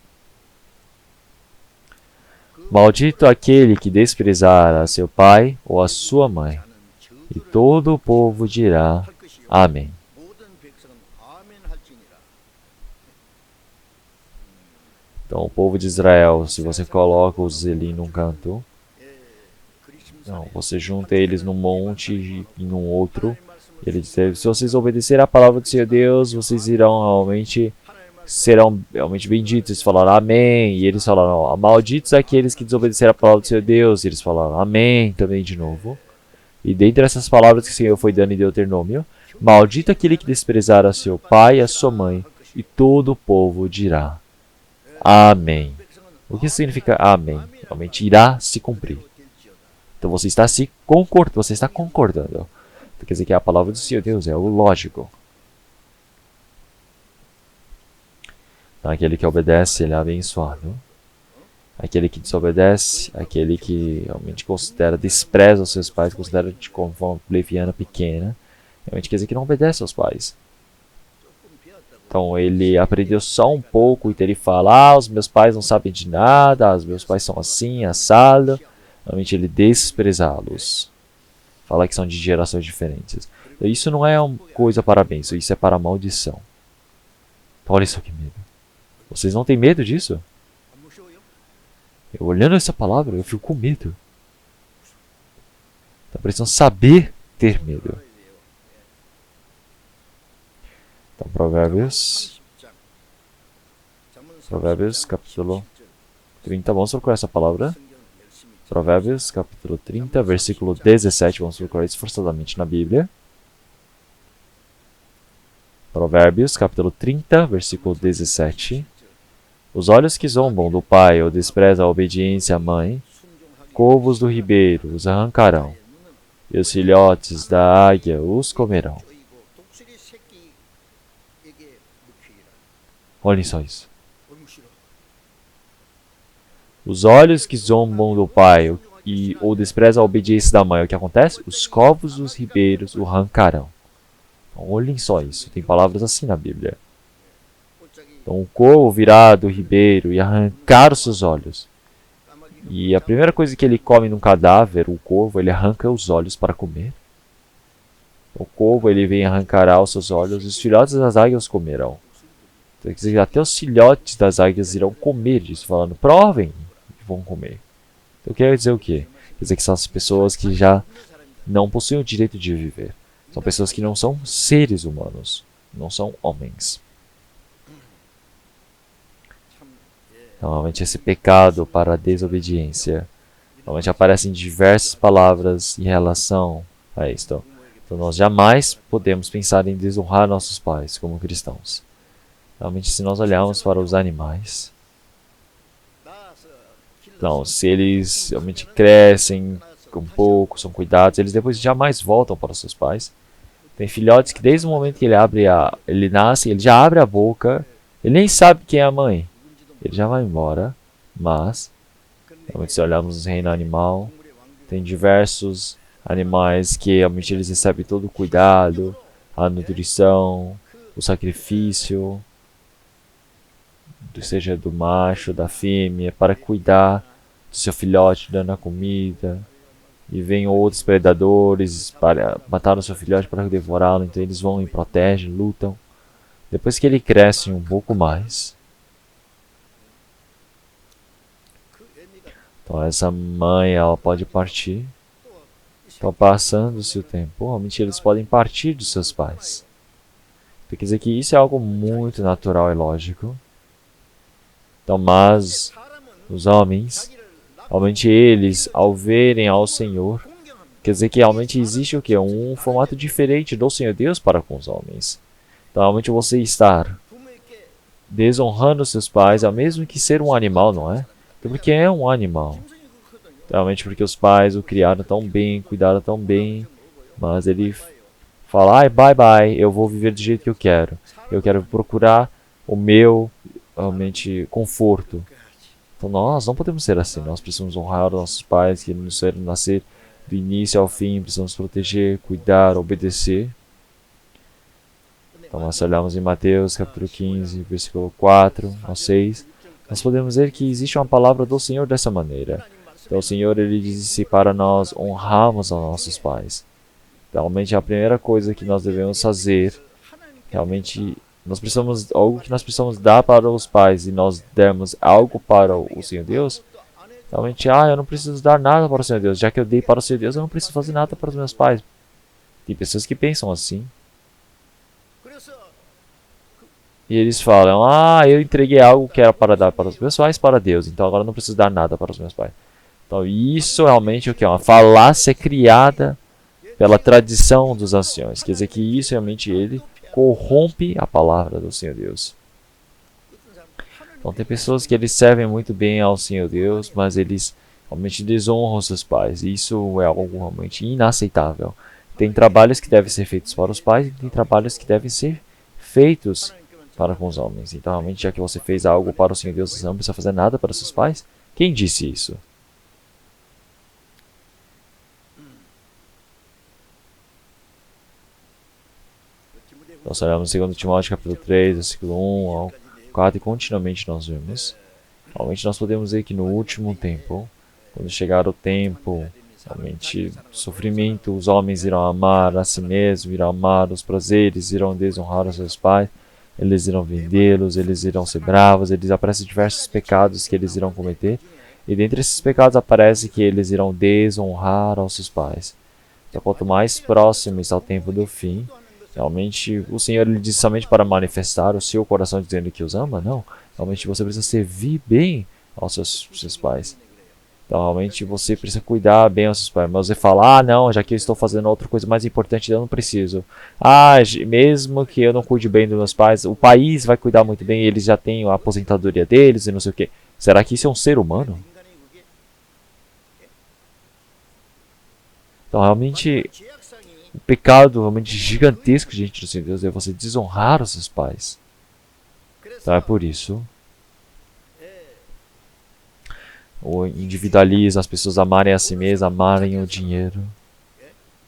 Maldito aquele que desprezar a seu pai ou a sua mãe. E todo o povo dirá Amém. Então, o povo de Israel, se você coloca-os ali num canto, Não, você junta eles num monte e num outro. Ele diz, se vocês obedecerem à palavra do Senhor Deus, vocês serão realmente benditos. Eles falaram amém. E eles falaram, malditos aqueles que desobedeceram à palavra do Senhor Deus. E eles falaram amém também de novo. E dentre essas palavras que o Senhor foi dando em Deuteronômio, maldito aquele que desprezar a seu pai e a sua mãe, e todo o povo dirá amém. O que significa amém? Realmente irá se cumprir. Então você está concordando. Quer dizer que a palavra do Senhor Deus é o lógico. Então, aquele que obedece, ele é abençoado. Aquele que desobedece, aquele que realmente despreza os seus pais, considera de forma leviana, pequena, realmente quer dizer que não obedece aos pais. Então ele aprendeu só um pouco, então ele fala, os meus pais não sabem de nada, os meus pais são assim, assado. Realmente ele desprezá-los. Fala que são de gerações diferentes. Então, isso não é uma coisa para bênção, isso é para maldição. Então, olha só que medo. Vocês não têm medo disso? Eu, olhando essa palavra, eu fico com medo. Então precisam saber ter medo. Então, Provérbios capítulo 30. Vamos procurar essa palavra. Provérbios capítulo 30, versículo 17. Vamos procurar esforçadamente na Bíblia. Provérbios capítulo 30, versículo 17. Os olhos que zombam do pai ou desprezam a obediência à mãe, corvos do ribeiro os arrancarão, e os filhotes da águia os comerão. Olhem só isso. Os olhos que zombam do pai ou desprezam a obediência da mãe, o que acontece? Os corvos dos ribeiros o arrancarão. Então, olhem só isso. Tem palavras assim na Bíblia. Então o corvo virá do ribeiro e arrancar os seus olhos. E a primeira coisa que ele come num cadáver, o corvo, ele arranca os olhos para comer. O corvo, ele vem arrancar os seus olhos e os filhotes das águias comerão. Então, quer dizer, até os filhotes das águias irão comer disso, falando, provem e vão comer. Então quer dizer o quê? Quer dizer que são as pessoas que já não possuem o direito de viver. São pessoas que não são seres humanos, não são homens. Normalmente esse pecado para a desobediência normalmente aparece em diversas palavras em relação a isto. Então nós jamais podemos pensar em desonrar nossos pais como cristãos. Realmente se nós olharmos para os animais, então se eles realmente crescem um pouco, são cuidados, eles depois jamais voltam para os seus pais. Tem filhotes que desde o momento que ele nasce, ele já abre a boca, ele nem sabe quem é a mãe. Ele já vai embora, mas, realmente se olharmos no reino animal, tem diversos animais que realmente eles recebem todo o cuidado, a nutrição, o sacrifício, seja do macho, da fêmea, para cuidar do seu filhote, dando a comida. E vêm outros predadores para matar o seu filhote para devorá-lo, então eles vão e protegem, lutam. Depois que ele cresce um pouco mais, então essa mãe, ela pode partir. Então passando-se o tempo, realmente eles podem partir dos seus pais. Então, quer dizer que isso é algo muito natural e lógico. Então, mas os homens, realmente eles, ao verem ao Senhor, quer dizer que realmente existe o quê? Um formato diferente do Senhor Deus para com os homens. Então, realmente você estar desonrando seus pais é o mesmo que ser um animal, não é? Porque é um animal. Realmente porque os pais o criaram tão bem, cuidaram tão bem, mas ele fala, ai, bye bye, eu vou viver do jeito que eu quero. Eu quero procurar o meu, realmente, conforto. Então nós não podemos ser assim, nós precisamos honrar os nossos pais que nos fizeram nascer do início ao fim, precisamos proteger, cuidar, obedecer. Então nós olhamos em Mateus capítulo 15, versículo 4 ao 6, nós podemos ver que existe uma palavra do Senhor dessa maneira. Então o Senhor, ele disse para nós honrarmos aos nossos pais. Realmente a primeira coisa que nós devemos fazer, realmente algo que nós precisamos dar para os pais e nós dermos algo para o Senhor Deus, Realmente, eu não preciso dar nada para o Senhor Deus. Já que eu dei para o Senhor Deus, eu não preciso fazer nada para os meus pais. Tem pessoas que pensam assim. E eles falam, eu entreguei algo que era para dar para os meus pais para Deus. Então agora eu não preciso dar nada para os meus pais. Então isso realmente é o que? Uma falácia criada pela tradição dos anciões. Quer dizer que isso realmente ele corrompe a palavra do Senhor Deus. Então tem pessoas que eles servem muito bem ao Senhor Deus, mas eles realmente desonram seus pais. E isso é algo realmente inaceitável. Tem trabalhos que devem ser feitos para os pais e tem trabalhos que devem ser feitos para com os homens. Então realmente já que você fez algo para o Senhor Deus, você não precisa fazer nada para seus pais? Quem disse isso? Nós olhamos em 2 Timóteo capítulo 3, versículo 1 ao 4 e continuamente nós vemos. Realmente nós podemos ver que no último tempo, quando chegar o tempo, realmente sofrimento, os homens irão amar a si mesmos, irão amar os prazeres, irão desonrar os seus pais, eles irão vendê-los, eles irão ser bravos, eles aparecem diversos pecados que eles irão cometer. E dentre esses pecados aparece que eles irão desonrar aos seus pais. Então quanto mais próximo está o tempo do fim, realmente, o Senhor lhe diz somente para manifestar o seu coração dizendo que os ama? Não. Realmente você precisa servir bem aos seus pais. Então, realmente, você precisa cuidar bem aos seus pais. Mas você fala, não, já que eu estou fazendo outra coisa mais importante, eu não preciso. Mesmo que eu não cuide bem dos meus pais, o país vai cuidar muito bem, eles já têm a aposentadoria deles e não sei o quê. Será que isso é um ser humano? Então, realmente, o pecado realmente gigantesco diante do Senhor Deus é você desonrar os seus pais. Então é por isso o individualismo, as pessoas amarem a si mesmas, amarem o dinheiro.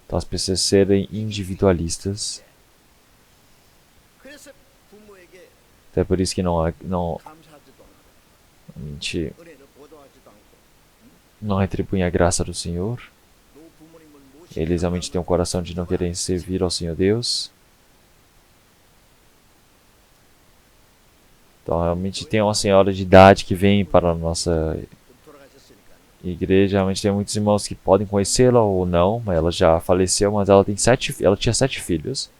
Então as pessoas serem individualistas. Então é por isso que não retribuem a graça do Senhor. Eles realmente têm um coração de não querer servir ao Senhor Deus. Então, realmente tem uma senhora de idade que vem para a nossa igreja. Realmente tem muitos irmãos que podem conhecê-la ou não, mas ela já faleceu, mas ela tinha 7 filhos.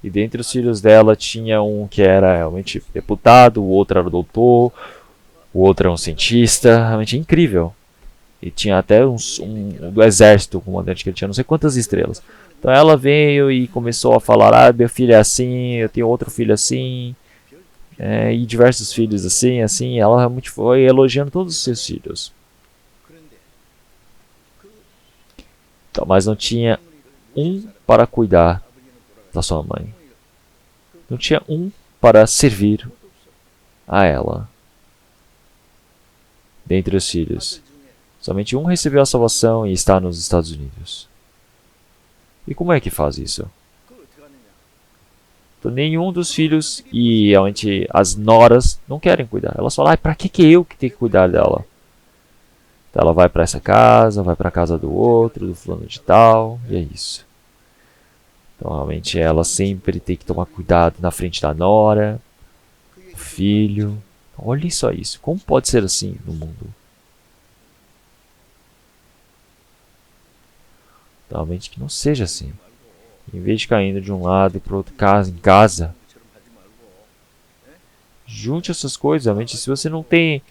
E dentre os filhos dela tinha um que era realmente deputado, o outro era doutor, o outro era um cientista. Realmente incrível. E tinha até do exército, o comandante que ele tinha, não sei quantas estrelas. Então ela veio e começou a falar, meu filho é assim, eu tenho outro filho assim, e diversos filhos assim, assim. Ela realmente foi elogiando todos os seus filhos. Então, mas não tinha um para cuidar da sua mãe. Não tinha um para servir a ela. Dentre os filhos. Somente um recebeu a salvação e está nos Estados Unidos. E como é que faz isso? Então, nenhum dos filhos e realmente as noras não querem cuidar. Elas falam, pra que eu que tenho que cuidar dela? Então ela vai para essa casa, vai para a casa do outro, do fulano de tal, e é isso. Então realmente ela sempre tem que tomar cuidado na frente da nora, do filho. Olhem só isso, como pode ser assim no mundo? Realmente que não seja assim. Em vez de ficar indo de um lado para o outro, em casa, junte essas coisas. Realmente, se você não tem,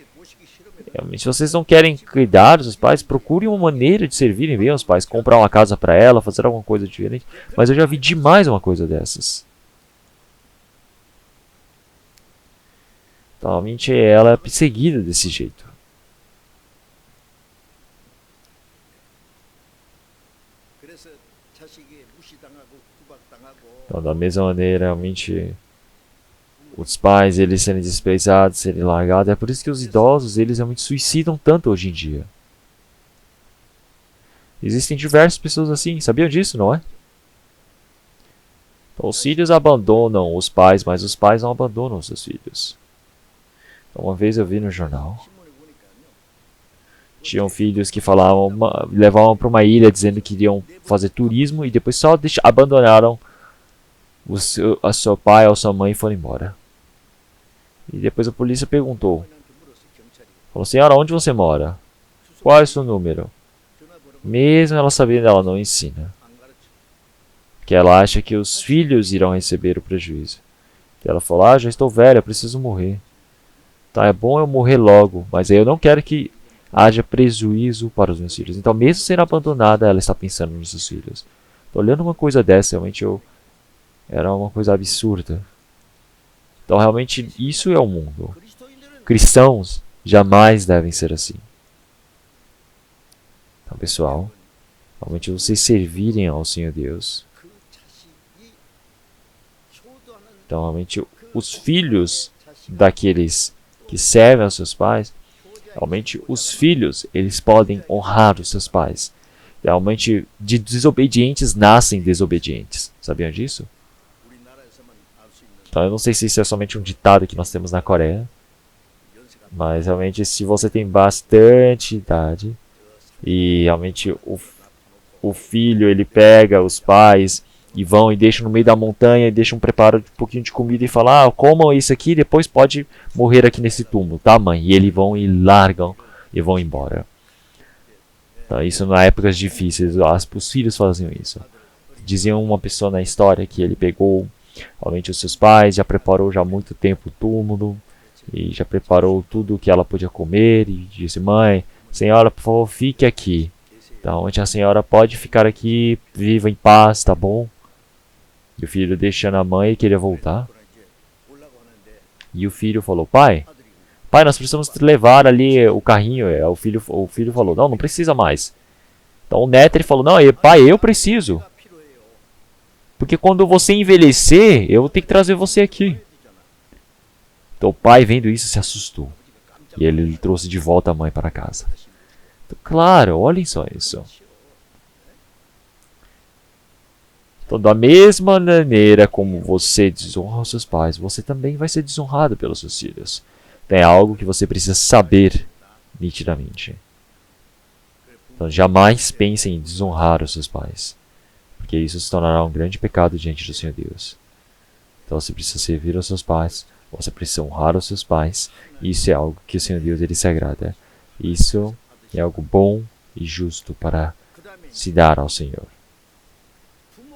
realmente, se vocês não querem cuidar dos seus pais, procurem uma maneira de servirem bem aos pais, comprar uma casa para ela, fazer alguma coisa diferente. Mas eu já vi demais uma coisa dessas. Então, realmente, ela é perseguida desse jeito. Então, da mesma maneira, realmente, os pais, eles serem desprezados, serem largados. É por isso que os idosos, eles realmente suicidam tanto hoje em dia. Existem diversas pessoas assim, sabiam disso, não é? Então, os filhos abandonam os pais, mas os pais não abandonam os seus filhos. Então, uma vez eu vi no jornal, tinham filhos que levavam para uma ilha dizendo que iriam fazer turismo e depois só abandonaram a seu pai ou sua mãe e foram embora. E depois a polícia perguntou. Falou, senhora, onde você mora? qual é o seu número? Mesmo ela sabendo, ela não ensina. Porque ela acha que os filhos irão receber o prejuízo. E ela fala, já estou velha, preciso morrer. Tá, é bom eu morrer logo, mas eu não quero que haja prejuízo para os meus filhos. Então, mesmo sendo abandonada, ela está pensando nos seus filhos. Tô olhando uma coisa dessa, realmente era uma coisa absurda. Então, realmente, isso é o mundo. Cristãos jamais devem ser assim. Então, pessoal, realmente vocês servirem ao Senhor Deus. Então, realmente, os filhos daqueles que servem aos seus pais, realmente os filhos, eles podem honrar os seus pais. Realmente, de desobedientes nascem desobedientes. Sabiam disso? Então, eu não sei se isso é somente um ditado que nós temos na Coreia, mas realmente, se você tem bastante idade e realmente o filho, ele pega os pais e vão e deixam no meio da montanha e deixam preparar um pouquinho de comida e falam, comam isso aqui, depois pode morrer aqui nesse túmulo, tá, mãe? E eles vão e largam e vão embora. Então, isso na épocas difíceis, os filhos faziam isso. Diziam uma pessoa na história que ele pegou realmente os seus pais, já preparou já há muito tempo o túmulo e já preparou tudo o que ela podia comer e disse, mãe, senhora, por favor, fique aqui. Então, onde a senhora pode ficar aqui, viva em paz, tá bom? E o filho deixando a mãe e queria voltar. E o filho falou, pai, nós precisamos levar ali o carrinho. O filho falou, não precisa mais. Então o neto ele falou, não, pai, eu preciso. Porque quando você envelhecer, eu vou ter que trazer você aqui. Então o pai, vendo isso, se assustou. E ele trouxe de volta a mãe para casa. Então, claro, olhem só isso. Então, da mesma maneira como você desonra os seus pais, você também vai ser desonrado pelos seus filhos. Então, é algo que você precisa saber nitidamente. Então, jamais pense em desonrar os seus pais, porque isso se tornará um grande pecado diante do Senhor Deus. Então, você precisa servir aos seus pais, você precisa honrar os seus pais, e isso é algo que o Senhor Deus ele se agrada. Isso é algo bom e justo para se dar ao Senhor.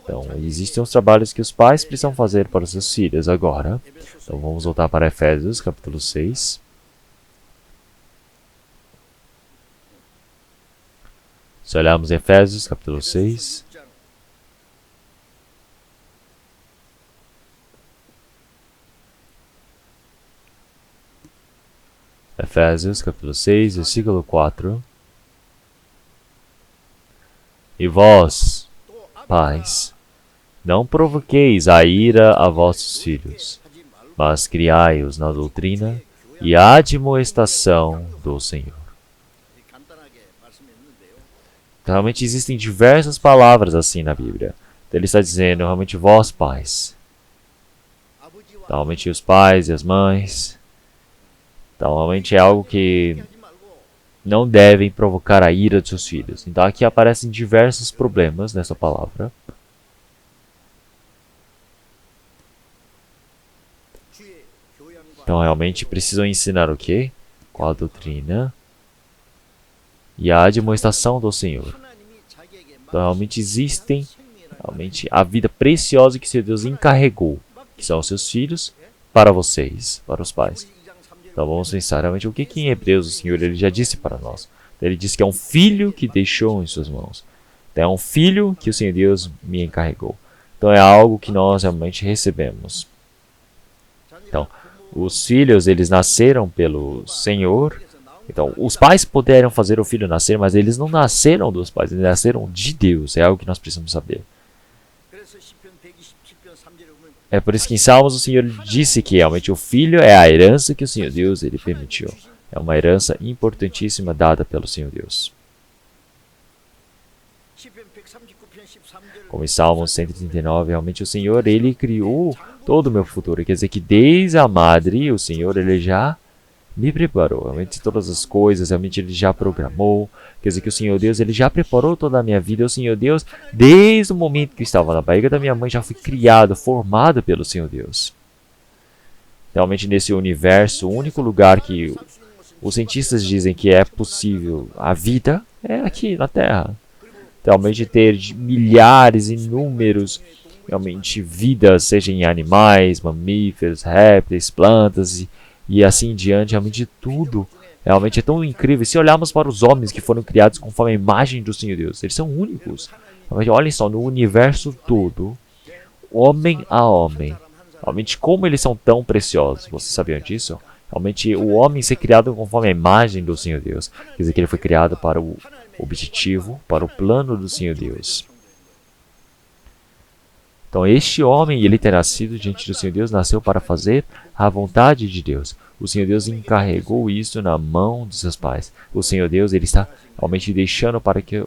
Então, existem os trabalhos que os pais precisam fazer para os seus filhos agora. Então, vamos voltar para Efésios, capítulo 6. Se olharmos Efésios, capítulo 6. Efésios, capítulo 6, versículo 4. E vós, pais, não provoqueis a ira a vossos filhos, mas criai-os na doutrina e admoestação do Senhor. Realmente existem diversas palavras assim na Bíblia. Então, ele está dizendo, realmente, vós, pais. Então, realmente, os pais e as mães. Então, realmente é algo que não devem provocar a ira dos seus filhos. Então, aqui aparecem diversos problemas nessa palavra. Então, realmente precisam ensinar o quê? Qual a doutrina e a admoestação do Senhor. Então, realmente existem a vida preciosa que seu Deus encarregou, que são os seus filhos, para vocês, para os pais. Então, vamos pensar realmente o que em Hebreus o Senhor ele já disse para nós. Ele disse que é um filho que deixou em suas mãos. Então, é um filho que o Senhor Deus me encarregou. Então, é algo que nós realmente recebemos. Então, os filhos, eles nasceram pelo Senhor. Então, os pais puderam fazer o filho nascer, mas eles não nasceram dos pais, eles nasceram de Deus. É algo que nós precisamos saber. É por isso que em Salmos o Senhor disse que realmente o filho é a herança que o Senhor Deus ele permitiu. É uma herança importantíssima dada pelo Senhor Deus. Como em Salmos 139, realmente o Senhor ele criou todo o meu futuro. Quer dizer que desde a madre o Senhor ele já me preparou, realmente todas as coisas, realmente Ele já programou. Quer dizer que o Senhor Deus, Ele já preparou toda a minha vida. O Senhor Deus, desde o momento que eu estava na barriga da minha mãe, já fui criado, formado pelo Senhor Deus. Realmente nesse universo, o único lugar que Os cientistas dizem que é possível a vida é aqui na Terra. Realmente ter milhares, inúmeros, realmente vidas, seja em animais, mamíferos, répteis, plantas e assim em diante, realmente tudo. Realmente é tão incrível. Se olharmos para os homens que foram criados conforme a imagem do Senhor Deus, eles são únicos. Realmente, olhem só, no universo todo, homem a homem, realmente como eles são tão preciosos. Vocês sabiam disso? Realmente o homem ser criado conforme a imagem do Senhor Deus, quer dizer que ele foi criado para o objetivo, para o plano do Senhor Deus. Então este homem, ele ter nascido diante do Senhor Deus, nasceu para fazer a vontade de Deus. O Senhor Deus encarregou isso na mão dos seus pais. O Senhor Deus, ele está realmente deixando para que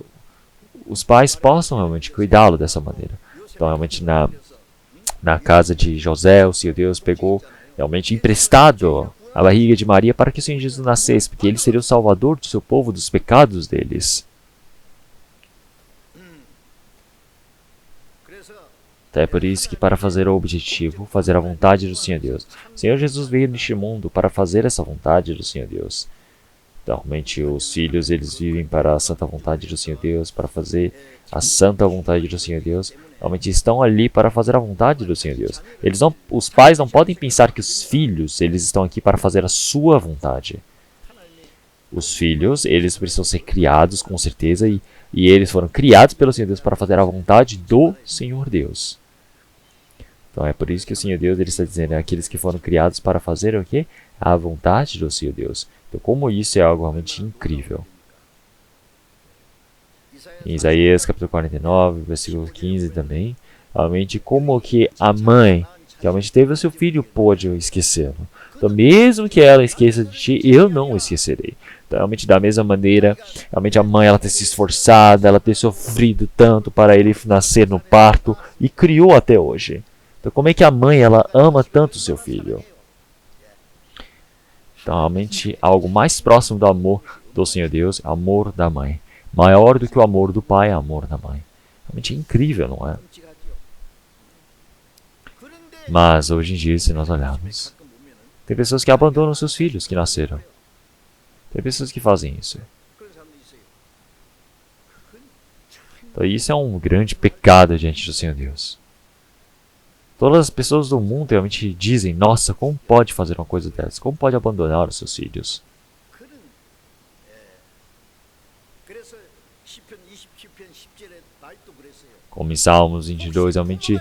os pais possam realmente cuidá-lo dessa maneira. Então realmente na casa de José, o Senhor Deus pegou realmente emprestado a barriga de Maria para que o Senhor Jesus nascesse, porque ele seria o salvador do seu povo, dos pecados deles. Então é por isso que para fazer o objetivo, fazer a vontade do Senhor Deus, o Senhor Jesus veio neste mundo para fazer essa vontade do Senhor Deus. Então, realmente os filhos, eles vivem para a santa vontade do Senhor Deus, para fazer a santa vontade do Senhor Deus. Realmente estão ali para fazer a vontade do Senhor Deus. Os pais não podem pensar que os filhos, eles estão aqui para fazer a sua vontade. Os filhos, eles precisam ser criados com certeza e eles foram criados pelo Senhor Deus para fazer a vontade do Senhor Deus. Então é por isso que o Senhor Deus ele está dizendo, aqueles que foram criados para fazer o quê? A vontade do Senhor Deus. Então como isso é algo realmente incrível. Em Isaías capítulo 49, versículo 15 também, realmente como que a mãe que realmente teve o seu filho pôde esquecê-lo. Então mesmo que ela esqueça de ti, eu não o esquecerei. Então realmente da mesma maneira, realmente a mãe ela ter se esforçado, ela ter sofrido tanto para ele nascer no parto e criou até hoje. Então como é que a mãe ela ama tanto o seu filho? Então realmente algo mais próximo do amor do Senhor Deus é o amor da mãe. Maior do que o amor do pai é o amor da mãe. Realmente é incrível, não é? Mas hoje em dia, se nós olharmos, tem pessoas que abandonam seus filhos que nasceram. Tem pessoas que fazem isso. Então isso é um grande pecado diante do Senhor Deus. Todas as pessoas do mundo realmente dizem, nossa, como pode fazer uma coisa dessa? Como pode abandonar os seus filhos? Como em Salmos 22, realmente,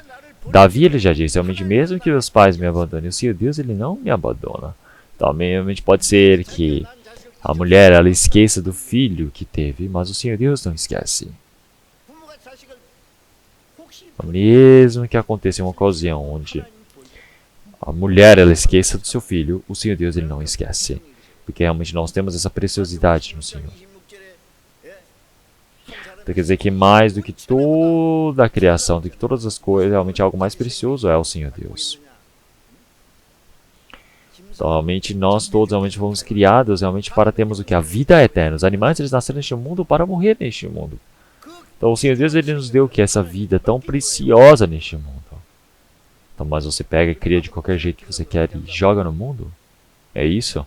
Davi ele já disse, realmente, mesmo que meus pais me abandonem, o Senhor Deus ele não me abandona. Também realmente pode ser que a mulher ela esqueça do filho que teve, mas o Senhor Deus não esquece. Mesmo que aconteça uma ocasião onde a mulher ela esqueça do seu filho, o Senhor Deus ele não esquece. Porque realmente nós temos essa preciosidade no Senhor. Então quer dizer que mais do que toda a criação, do que todas as coisas, realmente algo mais precioso é o Senhor Deus. Então realmente nós todos realmente fomos criados realmente para termos o que? A vida eterna. Os animais eles nasceram neste mundo para morrer neste mundo. Então o Senhor Deus ele nos deu o que? Essa vida tão preciosa neste mundo. Então, mas você pega e cria de qualquer jeito que você quer e joga no mundo? É isso?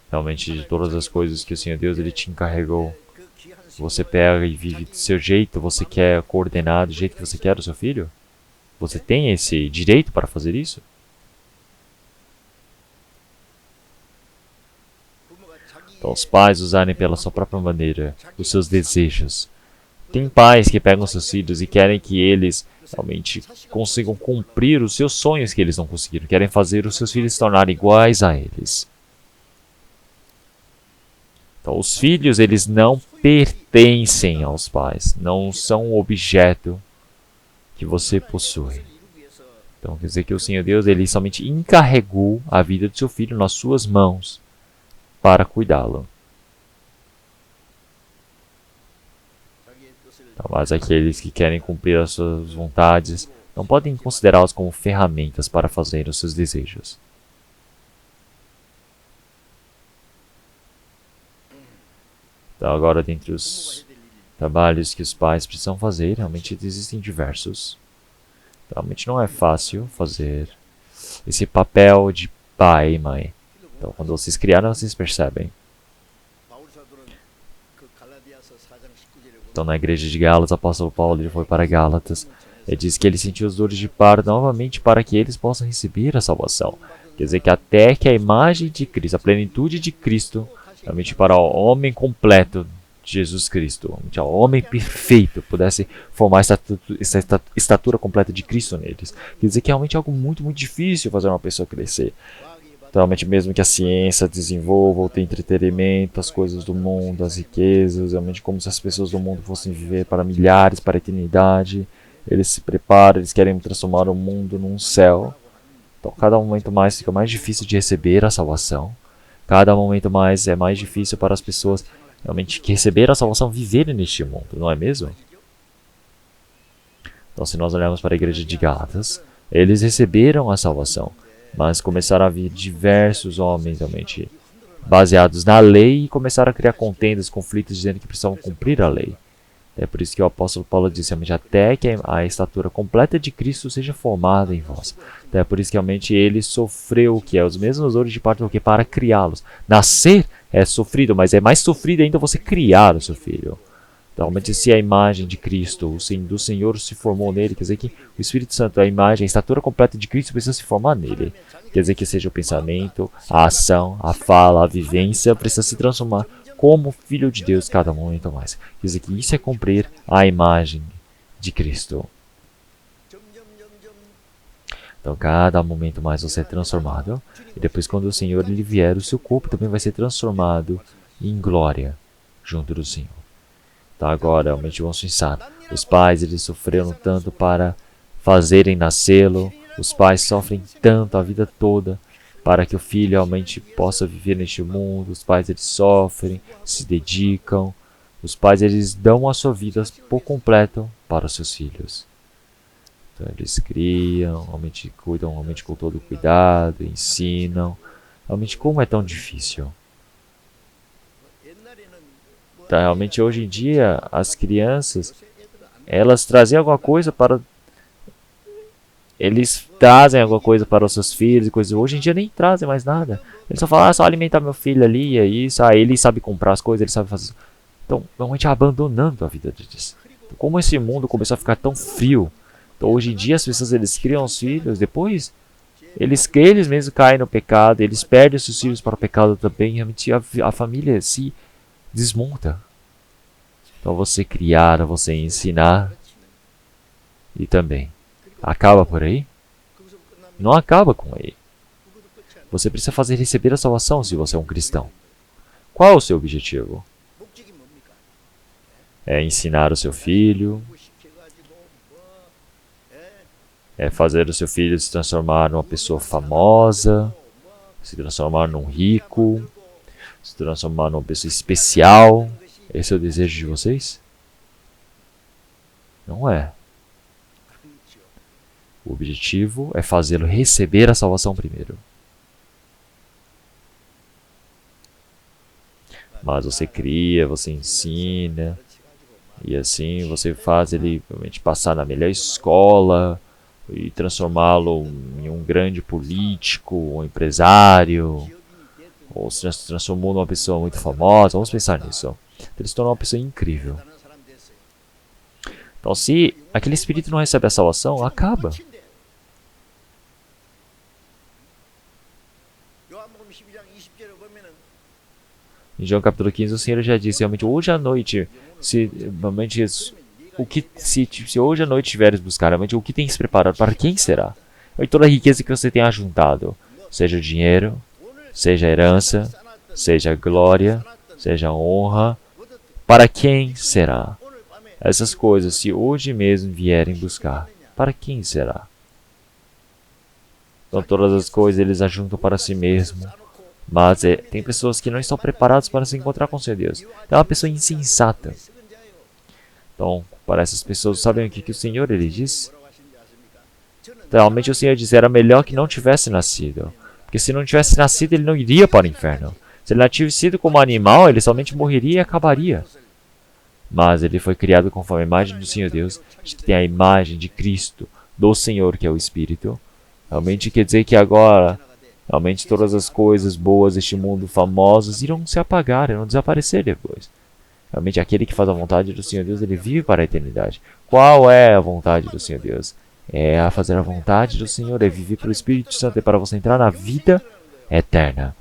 Realmente de todas as coisas que o Senhor Deus ele te encarregou, você pega e vive do seu jeito, você quer coordenar do jeito que você quer o seu filho? Você tem esse direito para fazer isso? Então os pais usarem pela sua própria maneira os seus desejos. Tem pais que pegam seus filhos e querem que eles realmente consigam cumprir os seus sonhos que eles não conseguiram. Querem fazer os seus filhos se tornarem iguais a eles. Então os filhos eles não pertencem aos pais. Não são um objeto que você possui. Então quer dizer que o Senhor Deus ele somente encarregou a vida do seu filho nas suas mãos para cuidá-lo. Então, mas aqueles que querem cumprir as suas vontades não podem considerá-los como ferramentas para fazer os seus desejos. Então agora dentre os trabalhos que os pais precisam fazer, realmente existem diversos. Realmente não é fácil fazer esse papel de pai e mãe. Então, quando vocês criaram, vocês percebem. Então, na igreja de Gálatas, o apóstolo Paulo ele foi para Gálatas. Ele diz que ele sentiu os dores de parto novamente para que eles possam receber a salvação. Quer dizer que até que a imagem de Cristo, a plenitude de Cristo, realmente para o homem completo de Jesus Cristo, realmente o homem perfeito, pudesse formar essa estatura completa de Cristo neles. Quer dizer que realmente é algo muito, muito difícil fazer uma pessoa crescer. Então, realmente, mesmo que a ciência desenvolva, ou tenha entretenimento, as coisas do mundo, as riquezas, realmente como se as pessoas do mundo fossem viver para milhares, para a eternidade, eles se preparam, eles querem transformar o mundo num céu. Então, cada momento mais fica mais difícil de receber a salvação. Cada momento mais é mais difícil para as pessoas realmente que receber a salvação viverem neste mundo, não é mesmo? Então, se nós olharmos para a igreja de Gálatas, eles receberam a salvação, mas começaram a vir diversos homens realmente baseados na lei e começaram a criar contendas, conflitos, dizendo que precisavam cumprir a lei. É por isso que o apóstolo Paulo disse realmente até que a estatura completa de Cristo seja formada em vós. Então, é por isso que realmente ele sofreu o que é os mesmos dores de parto do que para criá-los. Nascer é sofrido, mas é mais sofrido ainda você criar o seu filho. Então, realmente, se a imagem de Cristo, do Senhor, se formou nele, quer dizer que o Espírito Santo, a imagem, a estatura completa de Cristo precisa se formar nele. Quer dizer que seja o pensamento, a ação, a fala, a vivência, precisa se transformar como Filho de Deus cada momento mais. Quer dizer que isso é cumprir a imagem de Cristo. Então, cada momento mais você é transformado. E depois, quando o Senhor ele vier, o seu corpo também vai ser transformado em glória junto do Senhor. Então, agora, realmente, vamos pensar. Os pais, eles sofreram tanto para fazerem nascê-lo. Os pais sofrem tanto a vida toda para que o filho realmente possa viver neste mundo. Os pais, eles sofrem, se dedicam. Os pais, eles dão a sua vida por completo para os seus filhos. Então, eles criam, realmente cuidam, realmente com todo cuidado, ensinam. Realmente, como é tão difícil. Então, realmente, hoje em dia, as crianças, elas trazem alguma coisa para... Eles trazem alguma coisa para os seus filhos e coisas. Hoje em dia nem trazem mais nada. Eles só falam, só alimentar meu filho ali, é isso. Ele sabe comprar as coisas, ele sabe fazer isso. Então, realmente abandonando a vida deles. Então, como esse mundo começou a ficar tão frio. Então, hoje em dia, as pessoas, eles criam os filhos, depois, eles mesmos caem no pecado, eles perdem os seus filhos para o pecado também. Realmente a família se desmonta. Então, você criar, você ensinar e também... Acaba por aí? Não acaba com aí. Você precisa fazer receber a salvação se você é um cristão. Qual é o seu objetivo? É ensinar o seu filho. É fazer o seu filho se transformar numa pessoa famosa. Se transformar num rico. Se transformar numa pessoa especial. Esse é o desejo de vocês? Não é. O objetivo é fazê-lo receber a salvação primeiro. Mas você cria, você ensina, e assim você faz ele realmente passar na melhor escola e transformá-lo em um grande político, um empresário, ou se transformou numa pessoa muito famosa. Vamos pensar nisso. Ele se tornou uma pessoa incrível. Então, se aquele espírito não recebe a salvação, acaba. Em João capítulo 15, o Senhor já disse, realmente, hoje à noite, se hoje à noite tiveres buscar, realmente, o que tens preparado, para quem será? E toda a riqueza que você tenha ajuntado, seja o dinheiro, seja a herança, seja a glória, seja a honra, para quem será? Essas coisas, se hoje mesmo vierem buscar, para quem será? Então, todas as coisas eles ajuntam para si mesmo. Mas tem pessoas que não estão preparadas para se encontrar com o seu Deus. É uma pessoa insensata. Então, para essas pessoas, sabem o que o Senhor ele diz? Então, realmente o Senhor diz, era melhor que não tivesse nascido. Porque se não tivesse nascido, ele não iria para o inferno. Se ele não tivesse sido como animal, ele somente morreria e acabaria. Mas ele foi criado conforme a imagem do Senhor Deus, que tem a imagem de Cristo, do Senhor, que é o Espírito. Realmente quer dizer que agora, realmente todas as coisas boas deste mundo famosas irão se apagar, irão desaparecer depois. Realmente aquele que faz a vontade do Senhor Deus, ele vive para a eternidade. Qual é a vontade do Senhor Deus? É a fazer a vontade do Senhor, é viver pelo Espírito Santo, é para você entrar na vida eterna.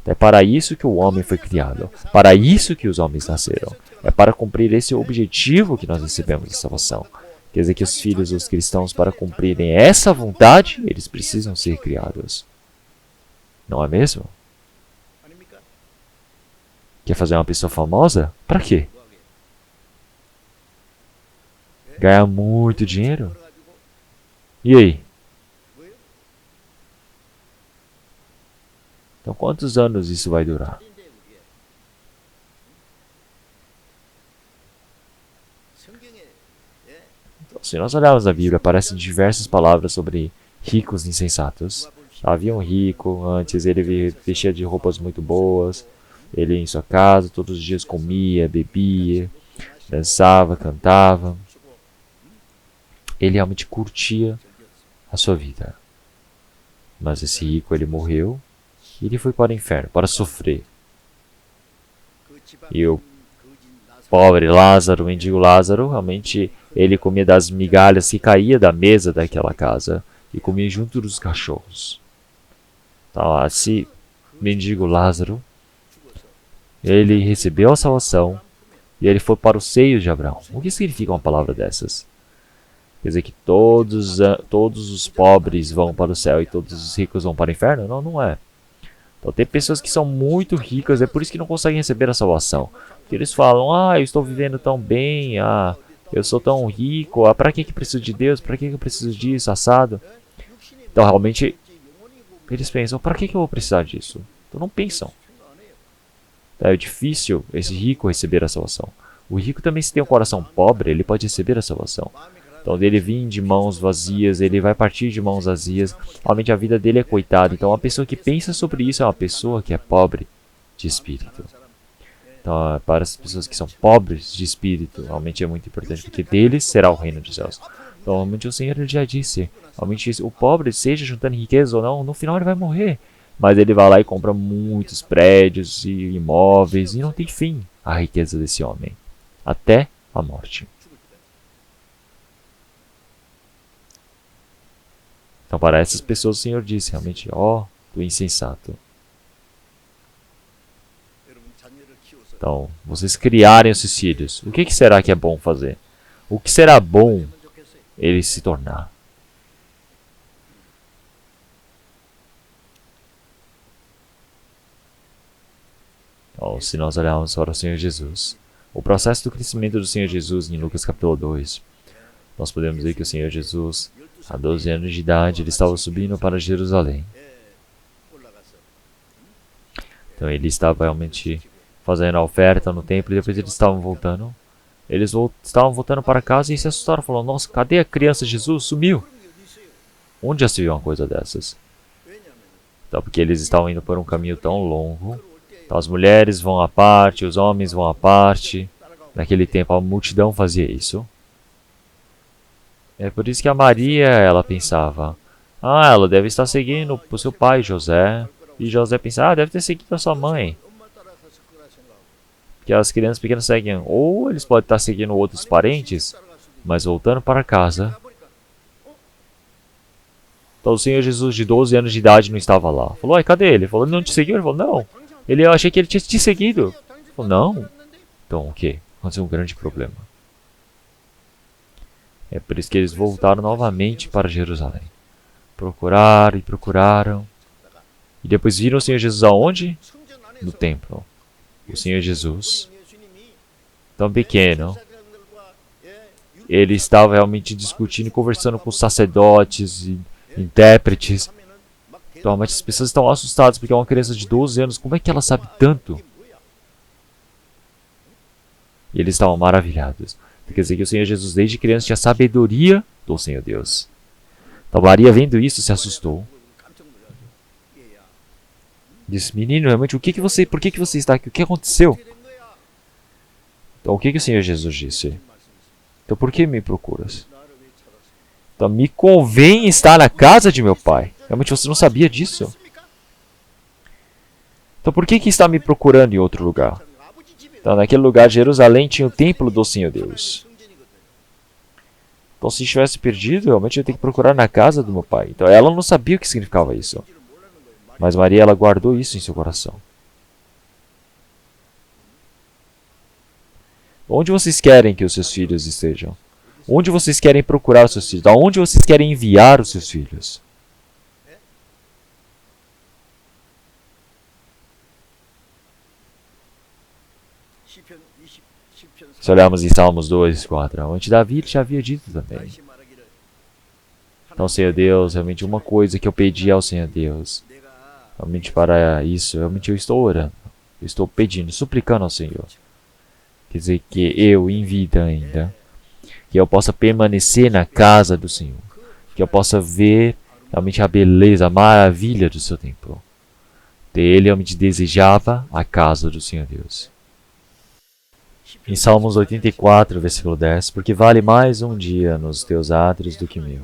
É para isso que o homem foi criado, para isso que os homens nasceram. É para cumprir esse objetivo que nós recebemos a salvação. Quer dizer que os filhos dos cristãos, para cumprirem essa vontade, eles precisam ser criados. Não é mesmo? Quer fazer uma pessoa famosa? Para quê? Ganhar muito dinheiro? E aí? Então quantos anos isso vai durar? Então, se nós olharmos a Bíblia, aparecem diversas palavras sobre ricos insensatos. Havia um rico, antes ele vestia de roupas muito boas, ele em sua casa, todos os dias comia, bebia, dançava, cantava. Ele realmente curtia a sua vida. Mas esse rico, ele morreu e ele foi para o inferno, para sofrer. E o pobre Lázaro, o mendigo Lázaro, realmente ele comia das migalhas que caía da mesa daquela casa e comia junto dos cachorros. Então, esse mendigo Lázaro, ele recebeu a salvação e ele foi para os seios de Abraão. O que significa uma palavra dessas? Quer dizer que todos os pobres vão para o céu e todos os ricos vão para o inferno? Não, não é. Então tem pessoas que são muito ricas, é por isso que não conseguem receber a salvação. Porque eles falam, eu estou vivendo tão bem, eu sou tão rico, para que preciso de Deus, para que eu preciso disso, assado? Então realmente, eles pensam, para que eu vou precisar disso? Então não pensam. É difícil esse rico receber a salvação. O rico também, se tem um coração pobre, ele pode receber a salvação. Então, dele vir de mãos vazias, ele vai partir de mãos vazias. Realmente, a vida dele é coitada. Então, uma pessoa que pensa sobre isso é uma pessoa que é pobre de espírito. Então, para as pessoas que são pobres de espírito, realmente é muito importante, porque deles será o reino dos céus. Então, realmente, o Senhor ele já disse, realmente, o pobre, seja juntando riqueza ou não, no final ele vai morrer. Mas ele vai lá e compra muitos prédios e imóveis, e não tem fim a riqueza desse homem, até a morte. Então, para essas pessoas, o Senhor disse realmente, do insensato. Então, vocês criarem os seus filhos, o que será que é bom fazer? O que será bom ele se tornar? Então, se nós olharmos para o Senhor Jesus, o processo do crescimento do Senhor Jesus em Lucas capítulo 2, nós podemos ver que o Senhor Jesus, a 12 anos de idade, ele estava subindo para Jerusalém. Então ele estava realmente fazendo a oferta no templo e depois eles estavam voltando. Eles estavam voltando para casa e se assustaram, falando, nossa, cadê a criança Jesus? Sumiu! Onde já se viu uma coisa dessas? Então, porque eles estavam indo por um caminho tão longo. Então as mulheres vão à parte, os homens vão à parte. Naquele tempo a multidão fazia isso. É por isso que a Maria, ela pensava, ela deve estar seguindo o seu pai José. E José pensa, deve ter seguido a sua mãe. Porque as crianças pequenas seguem, ou eles podem estar seguindo outros parentes, mas voltando para casa. Então o Senhor Jesus de 12 anos de idade não estava lá. Falou, cadê ele? Ele falou, ele não te seguiu? Ele falou, não. Eu achei que ele tinha te seguido. Ele falou, não. Então o quê? Aconteceu um grande problema. É por isso que eles voltaram novamente para Jerusalém. Procuraram e procuraram. E depois viram o Senhor Jesus aonde? No templo. O Senhor Jesus, tão pequeno, ele estava realmente discutindo e conversando com sacerdotes e intérpretes. Então, realmente as pessoas estão assustadas porque é uma criança de 12 anos, como é que ela sabe tanto? E eles estavam maravilhados. Quer dizer que o Senhor Jesus desde criança tinha sabedoria do Senhor Deus. Então Maria vendo isso se assustou. Disse, menino, realmente, por que você está aqui? O que aconteceu? Então o que o Senhor Jesus disse? Então por que me procuras? Então me convém estar na casa de meu pai. Realmente você não sabia disso? Então por que está me procurando em outro lugar? Então naquele lugar de Jerusalém tinha o templo do Senhor Deus. Então se estivesse perdido, realmente eu ia ter que procurar na casa do meu pai. Então ela não sabia o que significava isso. Mas Maria, ela guardou isso em seu coração. Onde vocês querem que os seus filhos estejam? Onde vocês querem procurar os seus filhos? Aonde vocês querem enviar os seus filhos? Se olharmos em Salmos 2, 4, onde Davi já havia dito também. Então, Senhor Deus, realmente uma coisa que eu pedi ao Senhor Deus, realmente para isso, realmente eu estou orando. Eu estou pedindo, suplicando ao Senhor. Quer dizer, que eu, em vida ainda, que eu possa permanecer na casa do Senhor. Que eu possa ver realmente a beleza, a maravilha do seu templo. Ele realmente desejava a casa do Senhor Deus. Em Salmos 84, versículo 10, porque vale mais um dia nos teus átrios do que mil.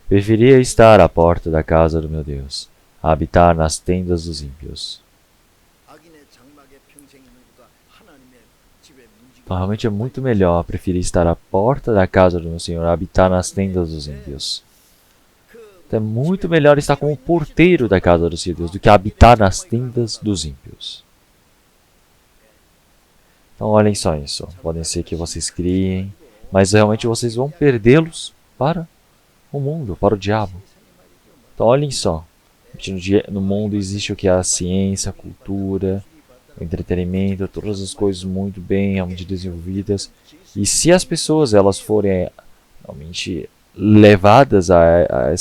Preferia estar à porta da casa do meu Deus, a habitar nas tendas dos ímpios. Então, realmente é muito melhor preferir estar à porta da casa do meu Senhor, a habitar nas tendas dos ímpios. Então, é muito melhor estar como porteiro da casa do Senhor Deus do que habitar nas tendas dos ímpios. Então olhem só isso. Podem ser que vocês criem, mas realmente vocês vão perdê-los para o mundo, para o diabo. Então olhem só. No mundo existe o que é a ciência, a cultura, o entretenimento, todas as coisas muito bem, realmente desenvolvidas. E se as pessoas elas forem realmente levadas a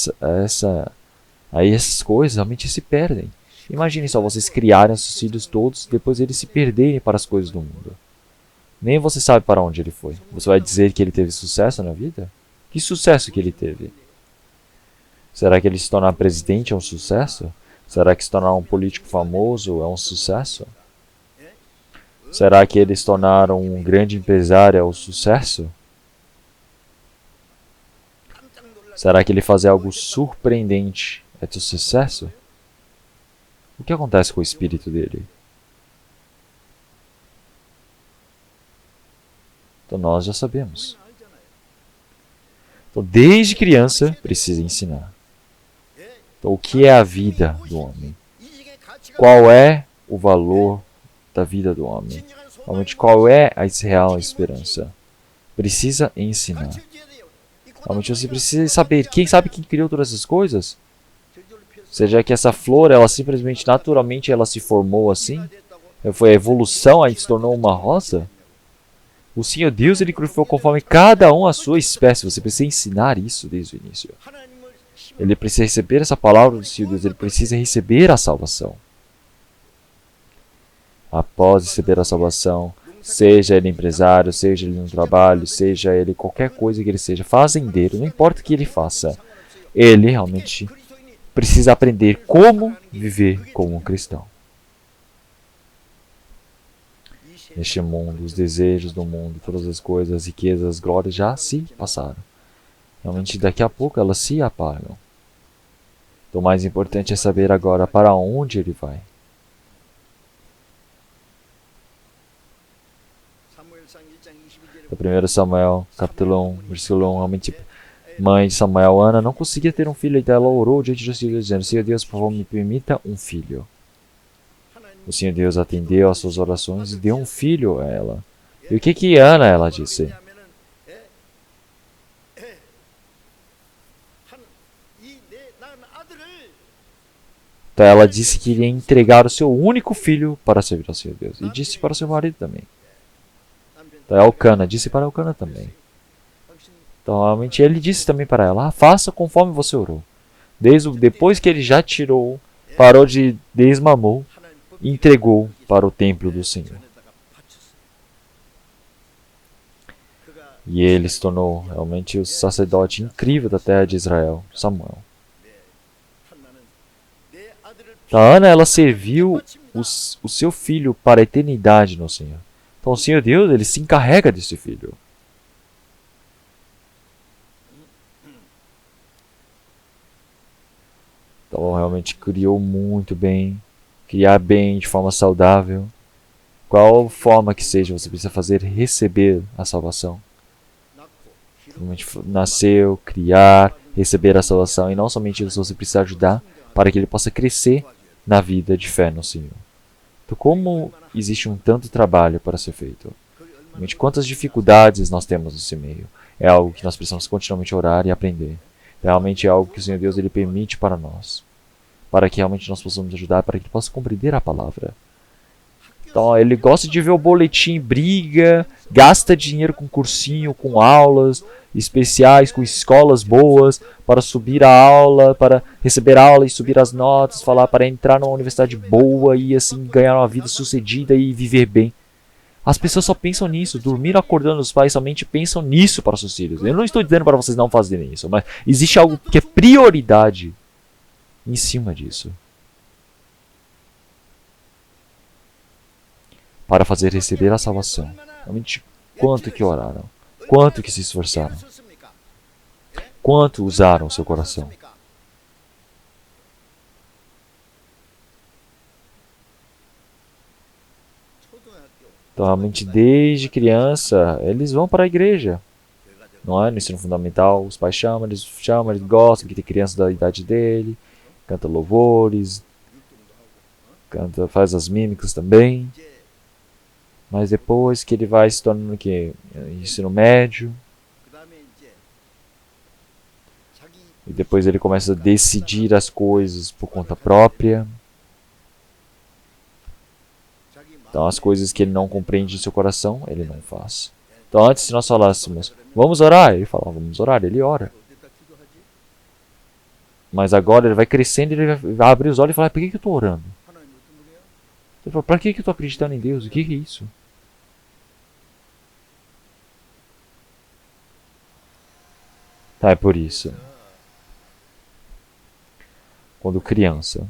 essas coisas, realmente se perdem. Imaginem só vocês criarem seus filhos todos, depois eles se perderem para as coisas do mundo. Nem você sabe para onde ele foi. Você vai dizer que ele teve sucesso na vida? Que sucesso que ele teve? Será que ele se tornar presidente é um sucesso? Será que se tornar um político famoso é um sucesso? Será que ele se tornar um grande empresário é um sucesso? Será que ele fazer algo surpreendente é um sucesso? O que acontece com o espírito dele? Então nós já sabemos. Então desde criança precisa ensinar. Então o que é a vida do homem? Qual é o valor da vida do homem? Realmente qual é a real esperança? Precisa ensinar. Realmente você precisa saber. Quem sabe quem criou todas essas coisas? Seja que essa flor, ela simplesmente, naturalmente, ela se formou assim? Foi a evolução, aí se tornou uma rosa? O Senhor Deus, ele criou conforme cada um a sua espécie. Você precisa ensinar isso desde o início. Ele precisa receber essa palavra do Senhor Deus. Ele precisa receber a salvação. Após receber a salvação, seja ele empresário, seja ele no trabalho, seja ele qualquer coisa que ele seja, fazendeiro, não importa o que ele faça, ele realmente precisa aprender como viver como um cristão. Neste mundo, os desejos do mundo, todas as coisas, as riquezas, as glórias já se passaram. Realmente daqui a pouco elas se apagam. Então, o mais importante é saber agora para onde ele vai. No 1 Samuel, capítulo 1, versículo 1, realmente, mãe de Samuel, Ana, não conseguia ter um filho, e ela orou diante do Senhor, dizendo, Senhor Deus, por favor, me permita um filho. O Senhor Deus atendeu às suas orações e deu um filho a ela. E o que Ana, ela disse? Então ela disse que iria entregar o seu único filho para servir ao Senhor Deus. E disse para o seu marido também. Então Elcana disse para Elcana também. Então realmente ele disse também para ela, faça conforme você orou. Depois que ele já tirou, parou de desmamou, entregou para o templo do Senhor. E ele se tornou realmente o sacerdote incrível da terra de Israel, Samuel. Então, Ana, ela serviu o seu filho para a eternidade no Senhor. Então o Senhor Deus, ele se encarrega desse filho. Então realmente criou muito bem, criar bem de forma saudável. Qual forma que seja, você precisa fazer receber a salvação. Realmente nasceu, criar, receber a salvação, e não somente isso, você precisa ajudar para que ele possa crescer na vida de fé no Senhor. Então, como existe um tanto trabalho para ser feito? Realmente, quantas dificuldades nós temos nesse meio? É algo que nós precisamos continuamente orar e aprender. Realmente é algo que o Senhor Deus ele permite para nós, para que realmente nós possamos ajudar, para que ele possa compreender a palavra. Então, ele gosta de ver o boletim, briga, gasta dinheiro com cursinho, com aulas especiais, com escolas boas, para subir a aula, para receber aula e subir as notas, falar para entrar numa universidade boa e assim ganhar uma vida sucedida e viver bem. As pessoas só pensam nisso, dormir acordando, os pais somente pensam nisso para seus filhos. Eu não estou dizendo para vocês não fazerem isso, mas existe algo que é prioridade em cima disso. Para fazer receber a salvação. Realmente, quanto que oraram? Quanto que se esforçaram? Quanto usaram o seu coração? Então, realmente, desde criança, eles vão para a igreja. Não é? No ensino fundamental, os pais chamam, eles gostam, que tem criança da idade dele, canta louvores, faz as mímicas também. Mas depois que ele vai se tornando ensino médio, e depois ele começa a decidir as coisas por conta própria. Então as coisas que ele não compreende em seu coração, ele não faz. Então antes se nós falássemos, vamos orar, ele fala, vamos orar, ele ora. Mas agora ele vai crescendo, ele vai abrir os olhos e falar, por que eu estou orando? Ele fala, para que eu estou acreditando em Deus? O que é isso? Tá, é por isso. Quando criança,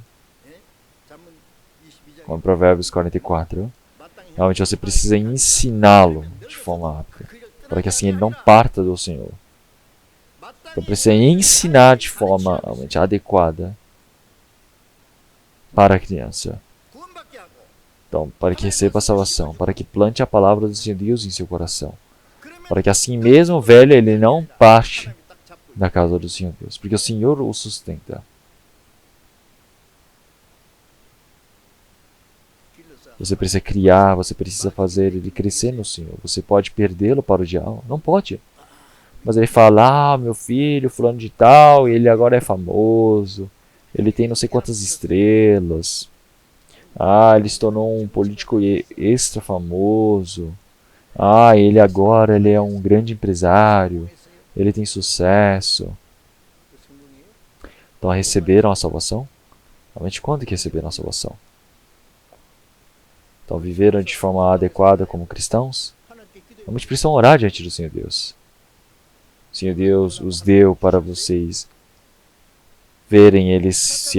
como Provérbios 44, realmente você precisa ensiná-lo de forma rápida, para que assim ele não parta do Senhor. Então precisa ensinar de forma realmente adequada para a criança. Então, para que receba a salvação, para que plante a palavra do Senhor Deus em seu coração, para que assim mesmo velho ele não parte da casa do Senhor Deus, porque o Senhor o sustenta. Você precisa criar, você precisa fazer ele crescer no Senhor. Você pode perdê-lo para o diabo? Não pode. Mas ele fala, meu filho, fulano de tal, ele agora é famoso, ele tem não sei quantas estrelas. Ele se tornou um político extra famoso. Ele agora ele é um grande empresário, ele tem sucesso. Então receberam a salvação? Realmente quando que receberam a salvação? Então viveram de forma adequada como cristãos? Realmente precisam orar diante do Senhor Deus. O Senhor Deus os deu para vocês verem eles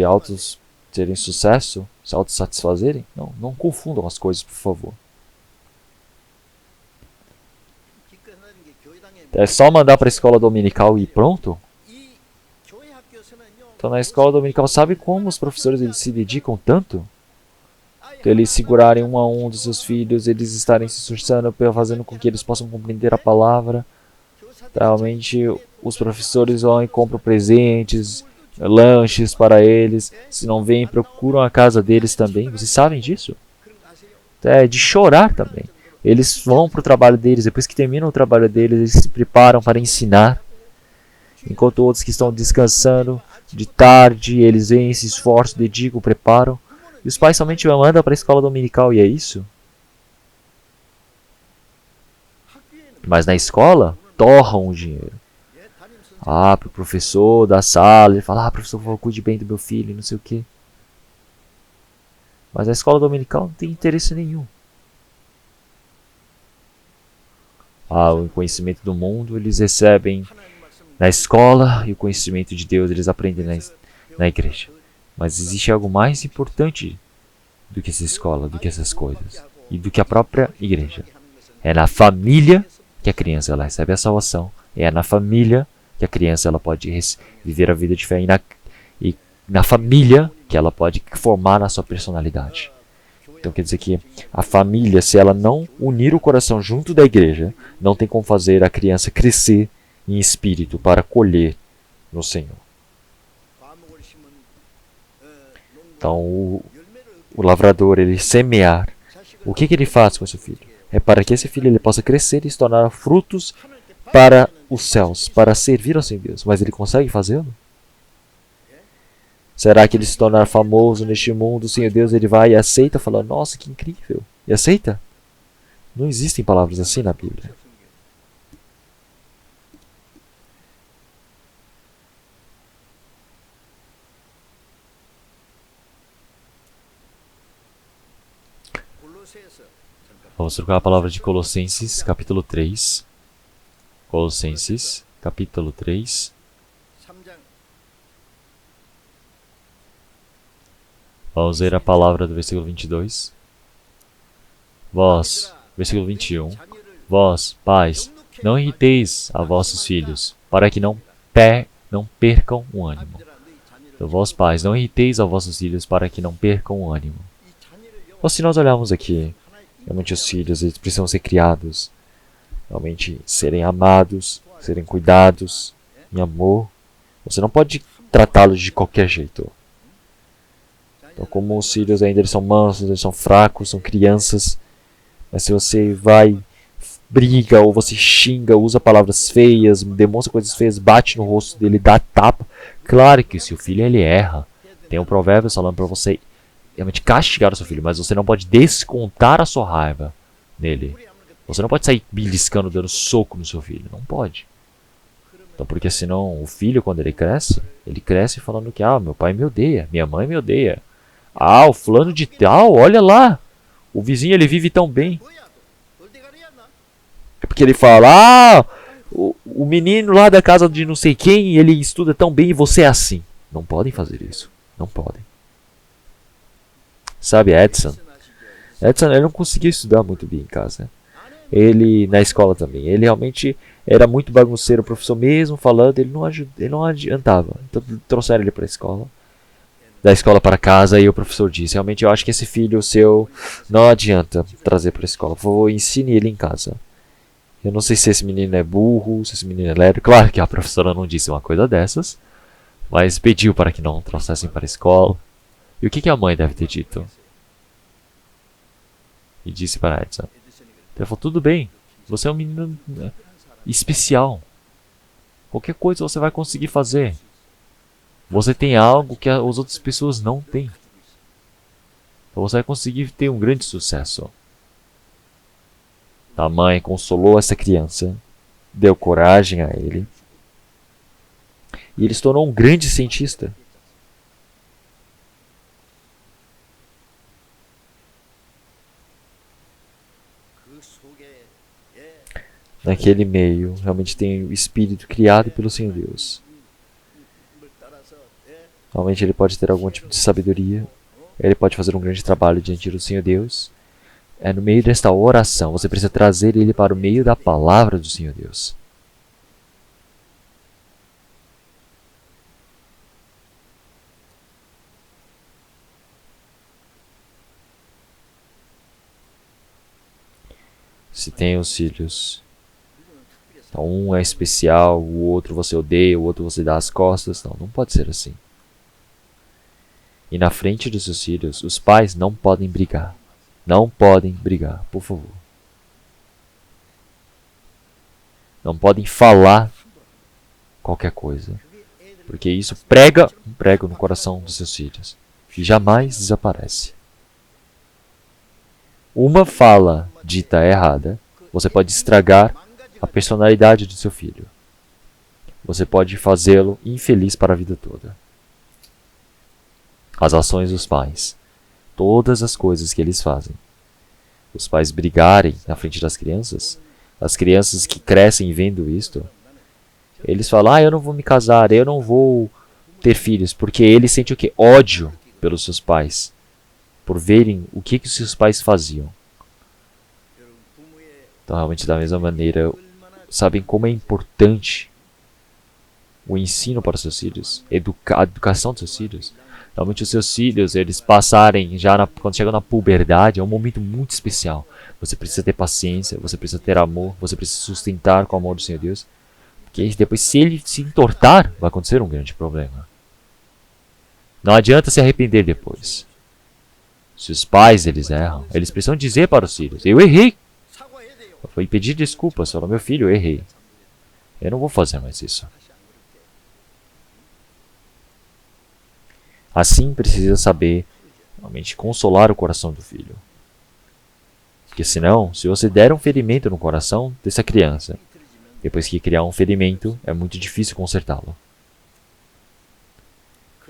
terem sucesso, se autossatisfazerem? Não confundam as coisas, por favor. É só mandar para a escola dominical e pronto? Então na escola dominical, sabe como os professores eles se dedicam tanto? Então, eles segurarem um a um dos seus filhos, eles estarem se esforçando, fazendo com que eles possam compreender a palavra. Realmente, os professores vão e compram presentes, lanches para eles. Se não vêm, procuram a casa deles também. Vocês sabem disso? É de chorar também. Eles vão para o trabalho deles, depois que terminam o trabalho deles, eles se preparam para ensinar. Enquanto outros que estão descansando de tarde, eles vêm, se esforçam, dedicam, preparam. E os pais somente mandam para a escola dominical e é isso? Mas na escola, torram o dinheiro. Para o professor da sala, ele fala, professor, por favor, cuide bem do meu filho, não sei o quê. Mas a escola dominical não tem interesse nenhum. O conhecimento do mundo eles recebem na escola e o conhecimento de Deus eles aprendem na igreja. Mas existe algo mais importante do que essa escola, do que essas coisas e do que a própria igreja. É na família que a criança ela recebe a salvação. É na família que a criança ela pode viver a vida de fé e na família que ela pode formar a sua personalidade. Então quer dizer que a família, se ela não unir o coração junto da igreja, não tem como fazer a criança crescer em espírito para colher no Senhor. Então o lavrador, ele semear, o que ele faz com seu filho? É para que esse filho ele possa crescer e se tornar frutos para os céus, para servir ao Senhor Deus. Mas ele consegue fazê-lo? Será que ele se tornar famoso neste mundo, o Senhor Deus ele vai e aceita, falando, nossa, que incrível, e aceita? Não existem palavras assim na Bíblia. Vamos trocar a palavra de Colossenses, capítulo 3. Colossenses, capítulo 3. Vamos ver a palavra do versículo 22. Vós, versículo 21. Vós, pais, não irriteis a vossos filhos, para que não percam o ânimo. Então, vós, pais, não irriteis a vossos filhos, para que não percam o ânimo. Então, se nós olharmos aqui, realmente os filhos eles precisam ser criados, realmente serem amados, serem cuidados, em amor. Você não pode tratá-los de qualquer jeito. Então, como os filhos ainda eles são mansos, eles são fracos, são crianças, mas se você vai, briga, ou você xinga, usa palavras feias, demonstra coisas feias, bate no rosto dele, dá tapa, claro que se o filho ele erra, tem um provérbio falando para você realmente castigar o seu filho, mas você não pode descontar a sua raiva nele. Você não pode sair beliscando, dando soco no seu filho, não pode. Então, porque senão o filho, quando ele cresce falando que, meu pai me odeia, minha mãe me odeia. O fulano de tal, olha lá, o vizinho ele vive tão bem. É porque ele fala, o menino lá da casa de não sei quem, ele estuda tão bem e você é assim. Não podem fazer isso, não podem. Sabe, Edson, ele não conseguia estudar muito bem em casa. Ele, na escola também, ele realmente era muito bagunceiro, o professor mesmo falando, ele não adiantava. Então trouxeram ele para a escola. Da escola para casa e o professor disse, realmente eu acho que esse filho seu não adianta trazer para a escola, por favor, ensine ele em casa. Eu não sei se esse menino é burro, se esse menino é lerdo, claro que a professora não disse uma coisa dessas, mas pediu para que não trouxessem para a escola. E o que a mãe deve ter dito? E disse para Edson, ele falou, tudo bem, você é um menino especial, qualquer coisa você vai conseguir fazer. Você tem algo que as outras pessoas não têm. Então você vai conseguir ter um grande sucesso. A mãe consolou essa criança, deu coragem a ele. E ele se tornou um grande cientista. Naquele meio, realmente tem o espírito criado pelo Senhor Deus. Realmente ele pode ter algum tipo de sabedoria. Ele pode fazer um grande trabalho diante do Senhor Deus. É no meio desta oração. Você precisa trazer ele para o meio da palavra do Senhor Deus. Se tem os filhos, então um é especial, o outro você odeia, o outro você dá as costas. Não pode ser assim. E na frente dos seus filhos, os pais não podem brigar. Não podem brigar, por favor. Não podem falar qualquer coisa. Porque isso prega um prego no coração dos seus filhos. E jamais desaparece. Uma fala dita errada, você pode estragar a personalidade do seu filho. Você pode fazê-lo infeliz para a vida toda. As ações dos pais, todas as coisas que eles fazem. Os pais brigarem na frente das crianças, as crianças que crescem vendo isto, eles falam, eu não vou me casar, eu não vou ter filhos, porque eles sentem o quê? Ódio pelos seus pais, por verem o que os seus pais faziam. Então, realmente, da mesma maneira, sabem como é importante o ensino para os seus filhos, a educação dos seus filhos. Realmente os seus filhos, eles passarem quando chegam na puberdade, é um momento muito especial. Você precisa ter paciência, você precisa ter amor, você precisa sustentar com o amor do Senhor Deus. Porque depois, se ele se entortar, vai acontecer um grande problema. Não adianta se arrepender depois. Se os pais, eles erram, eles precisam dizer para os filhos: eu errei. Foi pedir desculpas, falar: meu filho, eu errei. Eu não vou fazer mais isso. Assim precisa saber realmente consolar o coração do filho. Porque senão, se você der um ferimento no coração dessa criança, depois que criar um ferimento, é muito difícil consertá-lo.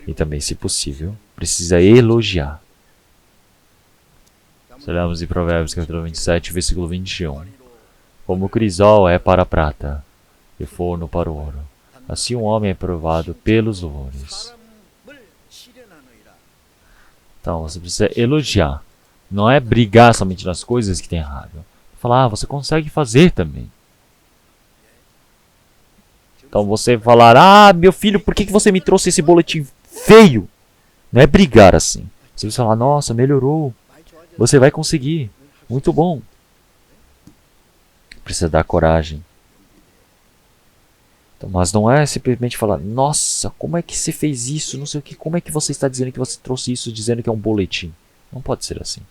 E também, se possível, precisa elogiar. Se olharmos em Provérbios capítulo 27, versículo 21. Como o crisol é para a prata, e o forno para o ouro, assim um homem é provado pelos louvores. Então, você precisa elogiar. Não é brigar somente nas coisas que tem errado. Falar: você consegue fazer também. Então, você falar: meu filho, por que você me trouxe esse boletim feio? Não é brigar assim. Você vai falar: nossa, melhorou. Você vai conseguir. Muito bom. Precisa dar coragem. Então, mas não é simplesmente falar: nossa, como é que você fez isso? Não sei o que. Como é que você está dizendo que você trouxe isso dizendo que é um boletim? Não pode ser assim.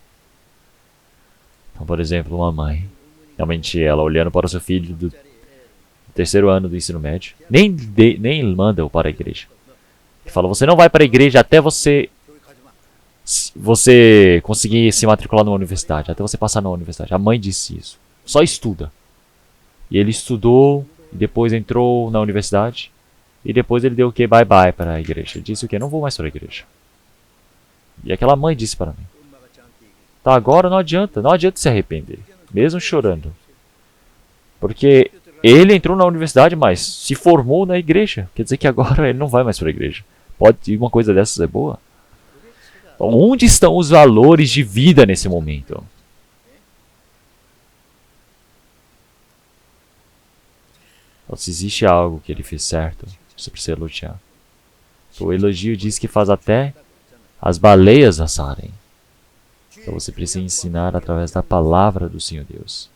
Então, por exemplo, uma mãe, realmente ela olhando para o seu filho do terceiro ano do ensino médio, nem manda-o para a igreja. Ele fala: você não vai para a igreja até você conseguir se matricular numa universidade, até você passar na universidade. A mãe disse isso. Só estuda. E ele estudou, e depois entrou na universidade, e depois ele deu o que? Bye bye para a igreja. Ele disse o que? Não vou mais para a igreja. E aquela mãe disse para mim: tá, agora não adianta se arrepender, mesmo chorando. Porque ele entrou na universidade, mas se formou na igreja. Quer dizer que agora ele não vai mais para a igreja. Pode uma coisa dessas é boa? Então, onde estão os valores de vida nesse momento? Então, se existe algo que ele fez certo, você precisa elogiar. O elogio diz que faz até as baleias assarem. Então você precisa ensinar através da palavra do Senhor Deus.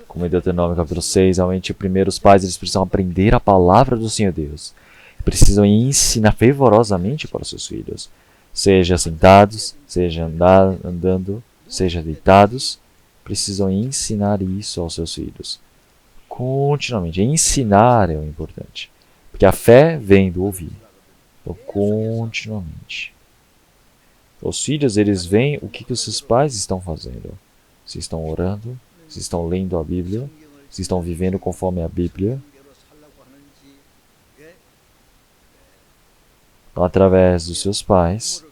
Como em Deuteronômio capítulo 6, realmente primeiro os pais eles precisam aprender a palavra do Senhor Deus. Precisam ensinar fervorosamente para os seus filhos. Seja sentados, seja andando, seja deitados. Precisam ensinar isso aos seus filhos. Continuamente. Ensinar é o importante. Porque a fé vem do ouvir. Então, continuamente. Os filhos, eles veem o que os seus pais estão fazendo. Se estão orando, se estão lendo a Bíblia, se estão vivendo conforme a Bíblia. Então, através dos seus pais,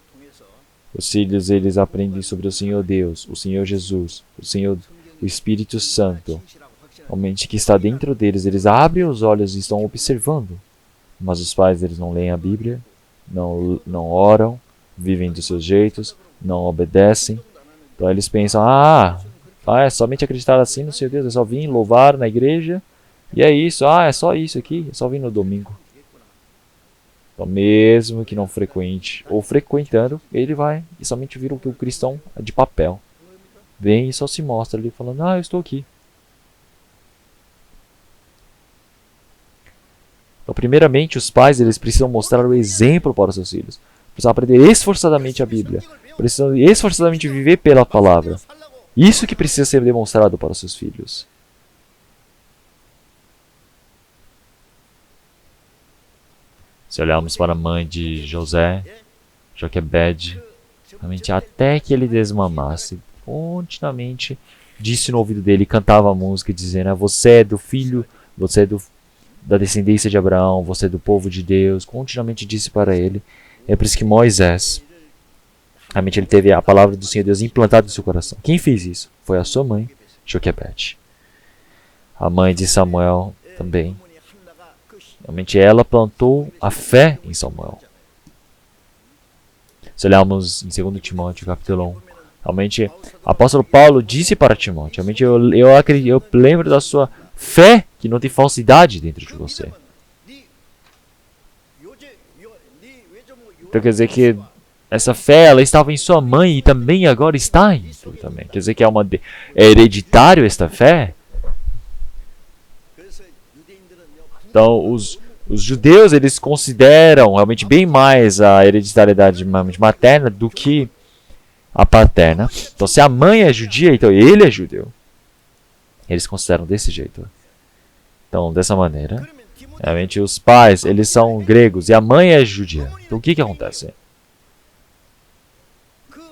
os filhos, eles aprendem sobre o Senhor Deus, o Senhor Jesus, o Espírito Santo. Realmente que está dentro deles, eles abrem os olhos e estão observando. Mas os pais, eles não leem a Bíblia, não oram, vivem dos seus jeitos, não obedecem. Então eles pensam: é somente acreditar assim no Senhor Deus, é só vir louvar na igreja, e é isso, é só isso aqui, é só vir no domingo. Então mesmo que não frequente, ou frequentando, ele vai e somente vira o cristão de papel. Vem e só se mostra ali falando: eu estou aqui. Então, primeiramente, os pais eles precisam mostrar o exemplo para os seus filhos. Precisam aprender esforçadamente a Bíblia. Precisam esforçadamente viver pela palavra. Isso que precisa ser demonstrado para os seus filhos. Se olharmos para a mãe de José, Joquebede, realmente até que ele desmamasse, continuamente disse no ouvido dele, cantava a música dizendo: você é do filho, você é da descendência de Abraão, você é do povo de Deus. Continuamente disse para ele. É por isso que Moisés, realmente ele teve a palavra do Senhor Deus implantada no seu coração. Quem fez isso? Foi a sua mãe, Joquebede. A mãe de Samuel também. Realmente ela plantou a fé em Samuel. Se olharmos em 2 Timóteo capítulo 1, Realmente, o apóstolo Paulo disse para Timóteo, realmente eu lembro da sua fé que não tem falsidade dentro de você. Então quer dizer que essa fé ela estava em sua mãe e também agora está em tu também. Quer dizer que é hereditário esta fé. Então os judeus eles consideram realmente bem mais a hereditariedade materna do que a paterna. Então se a mãe é judia, então ele é judeu. Eles consideram desse jeito. Então dessa maneira, realmente os pais eles são gregos e a mãe é judia. Então o que acontece?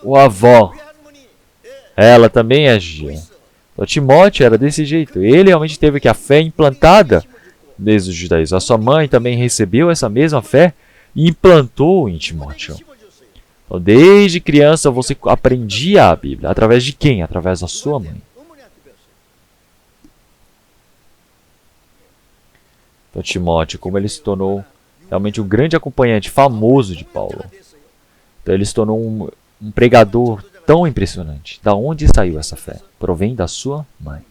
O avó, ela também é judia. Então Timóteo era desse jeito. Ele realmente teve que a fé implantada desde o judaísmo. A sua mãe também recebeu essa mesma fé e implantou em Timóteo. Então, desde criança você aprendia a Bíblia. Através de quem? Através da sua mãe. Então Timóteo, como ele se tornou realmente um grande acompanhante famoso de Paulo. Então ele se tornou um pregador tão impressionante. Da onde saiu essa fé? Provém da sua mãe.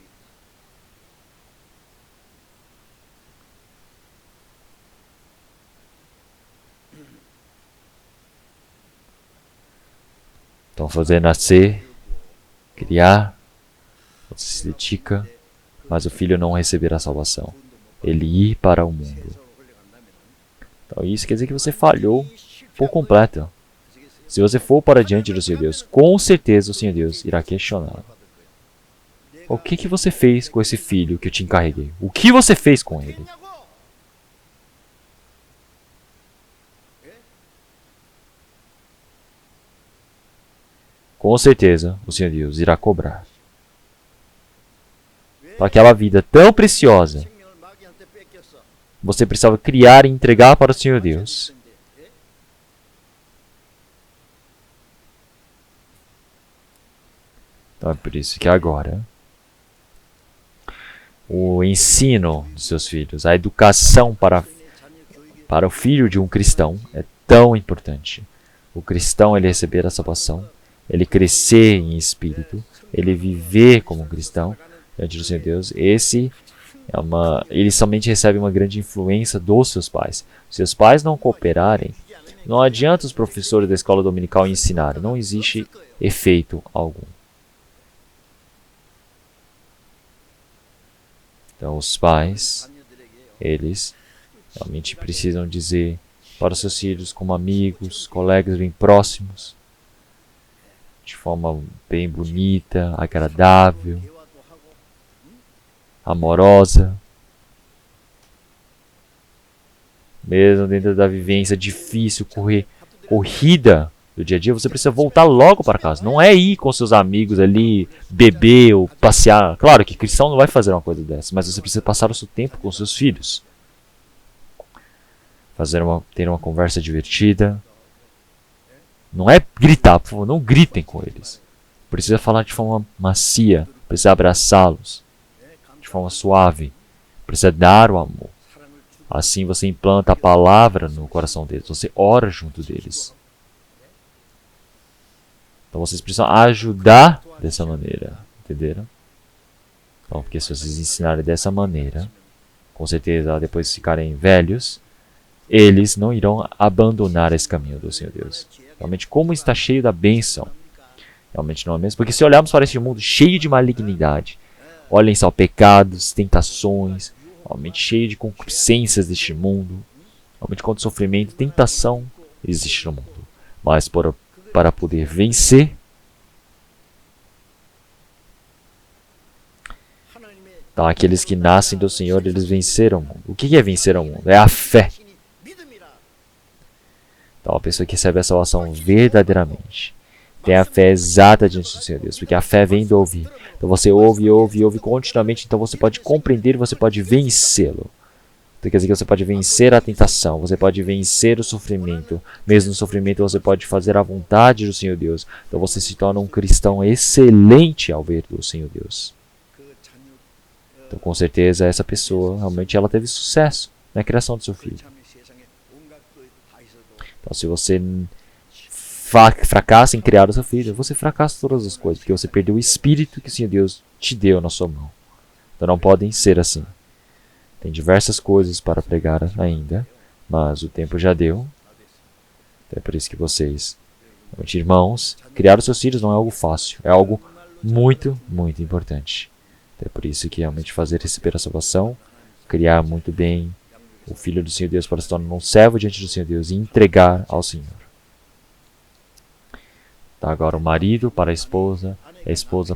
Então fazer nascer, criar, você se dedica, mas o filho não receberá salvação. Ele ir para o mundo. Então isso quer dizer que você falhou por completo. Se você for para diante do Senhor Deus, com certeza o Senhor Deus irá questioná-lo. O que você fez com esse filho que eu te encarreguei? O que você fez com ele? Com certeza o Senhor Deus irá cobrar. Então, aquela vida tão preciosa, você precisava criar e entregar para o Senhor Deus. Então é por isso que agora o ensino dos seus filhos, a educação para o filho de um cristão é tão importante. O cristão ele receber a salvação, ele crescer em espírito, ele viver como um cristão diante do Senhor Deus. Ele somente recebe uma grande influência dos seus pais. Se seus pais não cooperarem, não adianta os professores da escola dominical ensinarem. Não existe efeito algum. Então os pais, eles realmente precisam dizer para os seus filhos como amigos, colegas bem próximos, de forma bem bonita, agradável, amorosa, mesmo dentro da vivência difícil, corrida do dia a dia, você precisa voltar logo para casa. Não é ir com seus amigos ali, beber ou passear. Claro que cristão não vai fazer uma coisa dessa, mas você precisa passar o seu tempo com seus filhos. Ter uma conversa divertida. Não é gritar, por favor, não gritem com eles. Precisa falar de forma macia, precisa abraçá-los de forma suave, precisa dar o amor. Assim você implanta a palavra no coração deles, você ora junto deles. Então vocês precisam ajudar dessa maneira, entenderam? Então, porque se vocês ensinarem dessa maneira, com certeza depois de ficarem velhos, eles não irão abandonar esse caminho do Senhor Deus. Realmente, como está cheio da bênção. Realmente não é mesmo? Porque se olharmos para este mundo cheio de malignidade, olhem só pecados, tentações, realmente cheio de concupiscências deste mundo, realmente quanto sofrimento, tentação existe no mundo. Mas para poder vencer, então aqueles que nascem do Senhor, eles venceram o mundo. O que é vencer o mundo? É a fé. Então a pessoa que recebe a salvação verdadeiramente tem a fé exata diante do Senhor Deus, porque a fé vem do ouvir. Então você ouve continuamente, então você pode compreender, você pode vencê-lo. Então quer dizer que você pode vencer a tentação, você pode vencer o sofrimento. Mesmo no sofrimento você pode fazer a vontade do Senhor Deus. Então você se torna um cristão excelente ao ver do Senhor Deus. Então com certeza essa pessoa realmente ela teve sucesso na criação do seu filho. Então se você fracassa em criar o seu filho, você fracassa todas as coisas, porque você perdeu o espírito que o Senhor Deus te deu na sua mão. Então não podem ser assim. Tem diversas coisas para pregar ainda, mas o tempo já deu. É por isso que vocês, irmãos, criar os seus filhos não é algo fácil, é algo muito, muito importante. É por isso que realmente fazer receber a salvação, criar muito bem o Filho do Senhor Deus para se tornar um servo diante do Senhor Deus e entregar ao Senhor. Tá, agora o marido para a esposa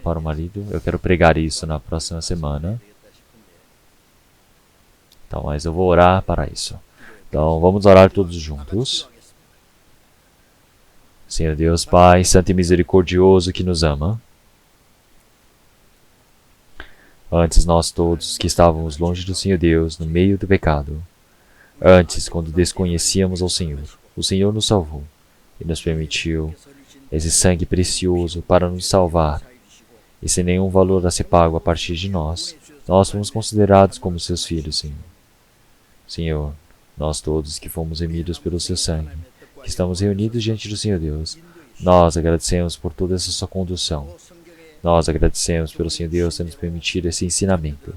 para o marido. Eu quero pregar isso na próxima semana. Então, mas eu vou orar para isso. Então, vamos orar todos juntos. Senhor Deus, Pai, santo e misericordioso que nos ama. Antes nós todos que estávamos longe do Senhor Deus, no meio do pecado. Antes, quando desconhecíamos ao Senhor, o Senhor nos salvou e nos permitiu esse sangue precioso para nos salvar. E sem nenhum valor a ser pago a partir de nós fomos considerados como seus filhos, Senhor. Senhor, nós todos que fomos remidos pelo seu sangue, que estamos reunidos diante do Senhor Deus, nós agradecemos por toda essa sua condução. Nós agradecemos pelo Senhor Deus ter nos permitido esse ensinamento,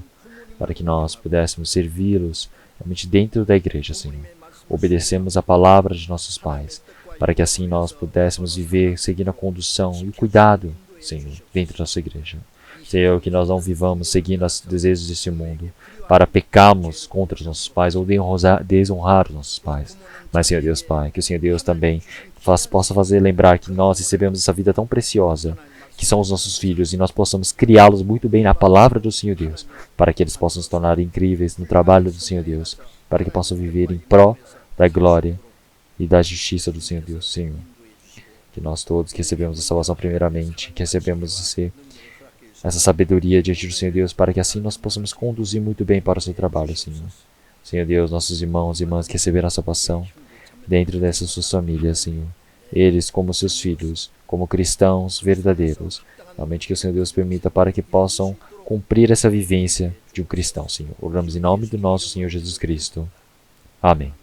para que nós pudéssemos servi-los realmente dentro da igreja, Senhor. Obedecemos a palavra de nossos pais, para que assim nós pudéssemos viver seguindo a condução e o cuidado, Senhor, dentro da sua igreja. Senhor, que nós não vivamos seguindo os desejos desse mundo, para pecarmos contra os nossos pais ou desonrar os nossos pais. Mas, Senhor Deus, Pai, que o Senhor Deus também possa fazer lembrar que nós recebemos essa vida tão preciosa, que são os nossos filhos, e nós possamos criá-los muito bem na palavra do Senhor Deus, para que eles possam se tornar incríveis no trabalho do Senhor Deus, para que possam viver em pró da glória e da justiça do Senhor Deus, Senhor. Que nós todos que recebemos a salvação primeiramente, que recebemos essa sabedoria diante do Senhor Deus, para que assim nós possamos conduzir muito bem para o seu trabalho, Senhor. Senhor Deus, nossos irmãos e irmãs que receberam a salvação dentro dessas suas famílias, Senhor. Eles, como seus filhos, como cristãos verdadeiros, realmente que o Senhor Deus permita para que possam cumprir essa vivência de um cristão, Senhor. Oramos em nome do nosso Senhor Jesus Cristo. Amém.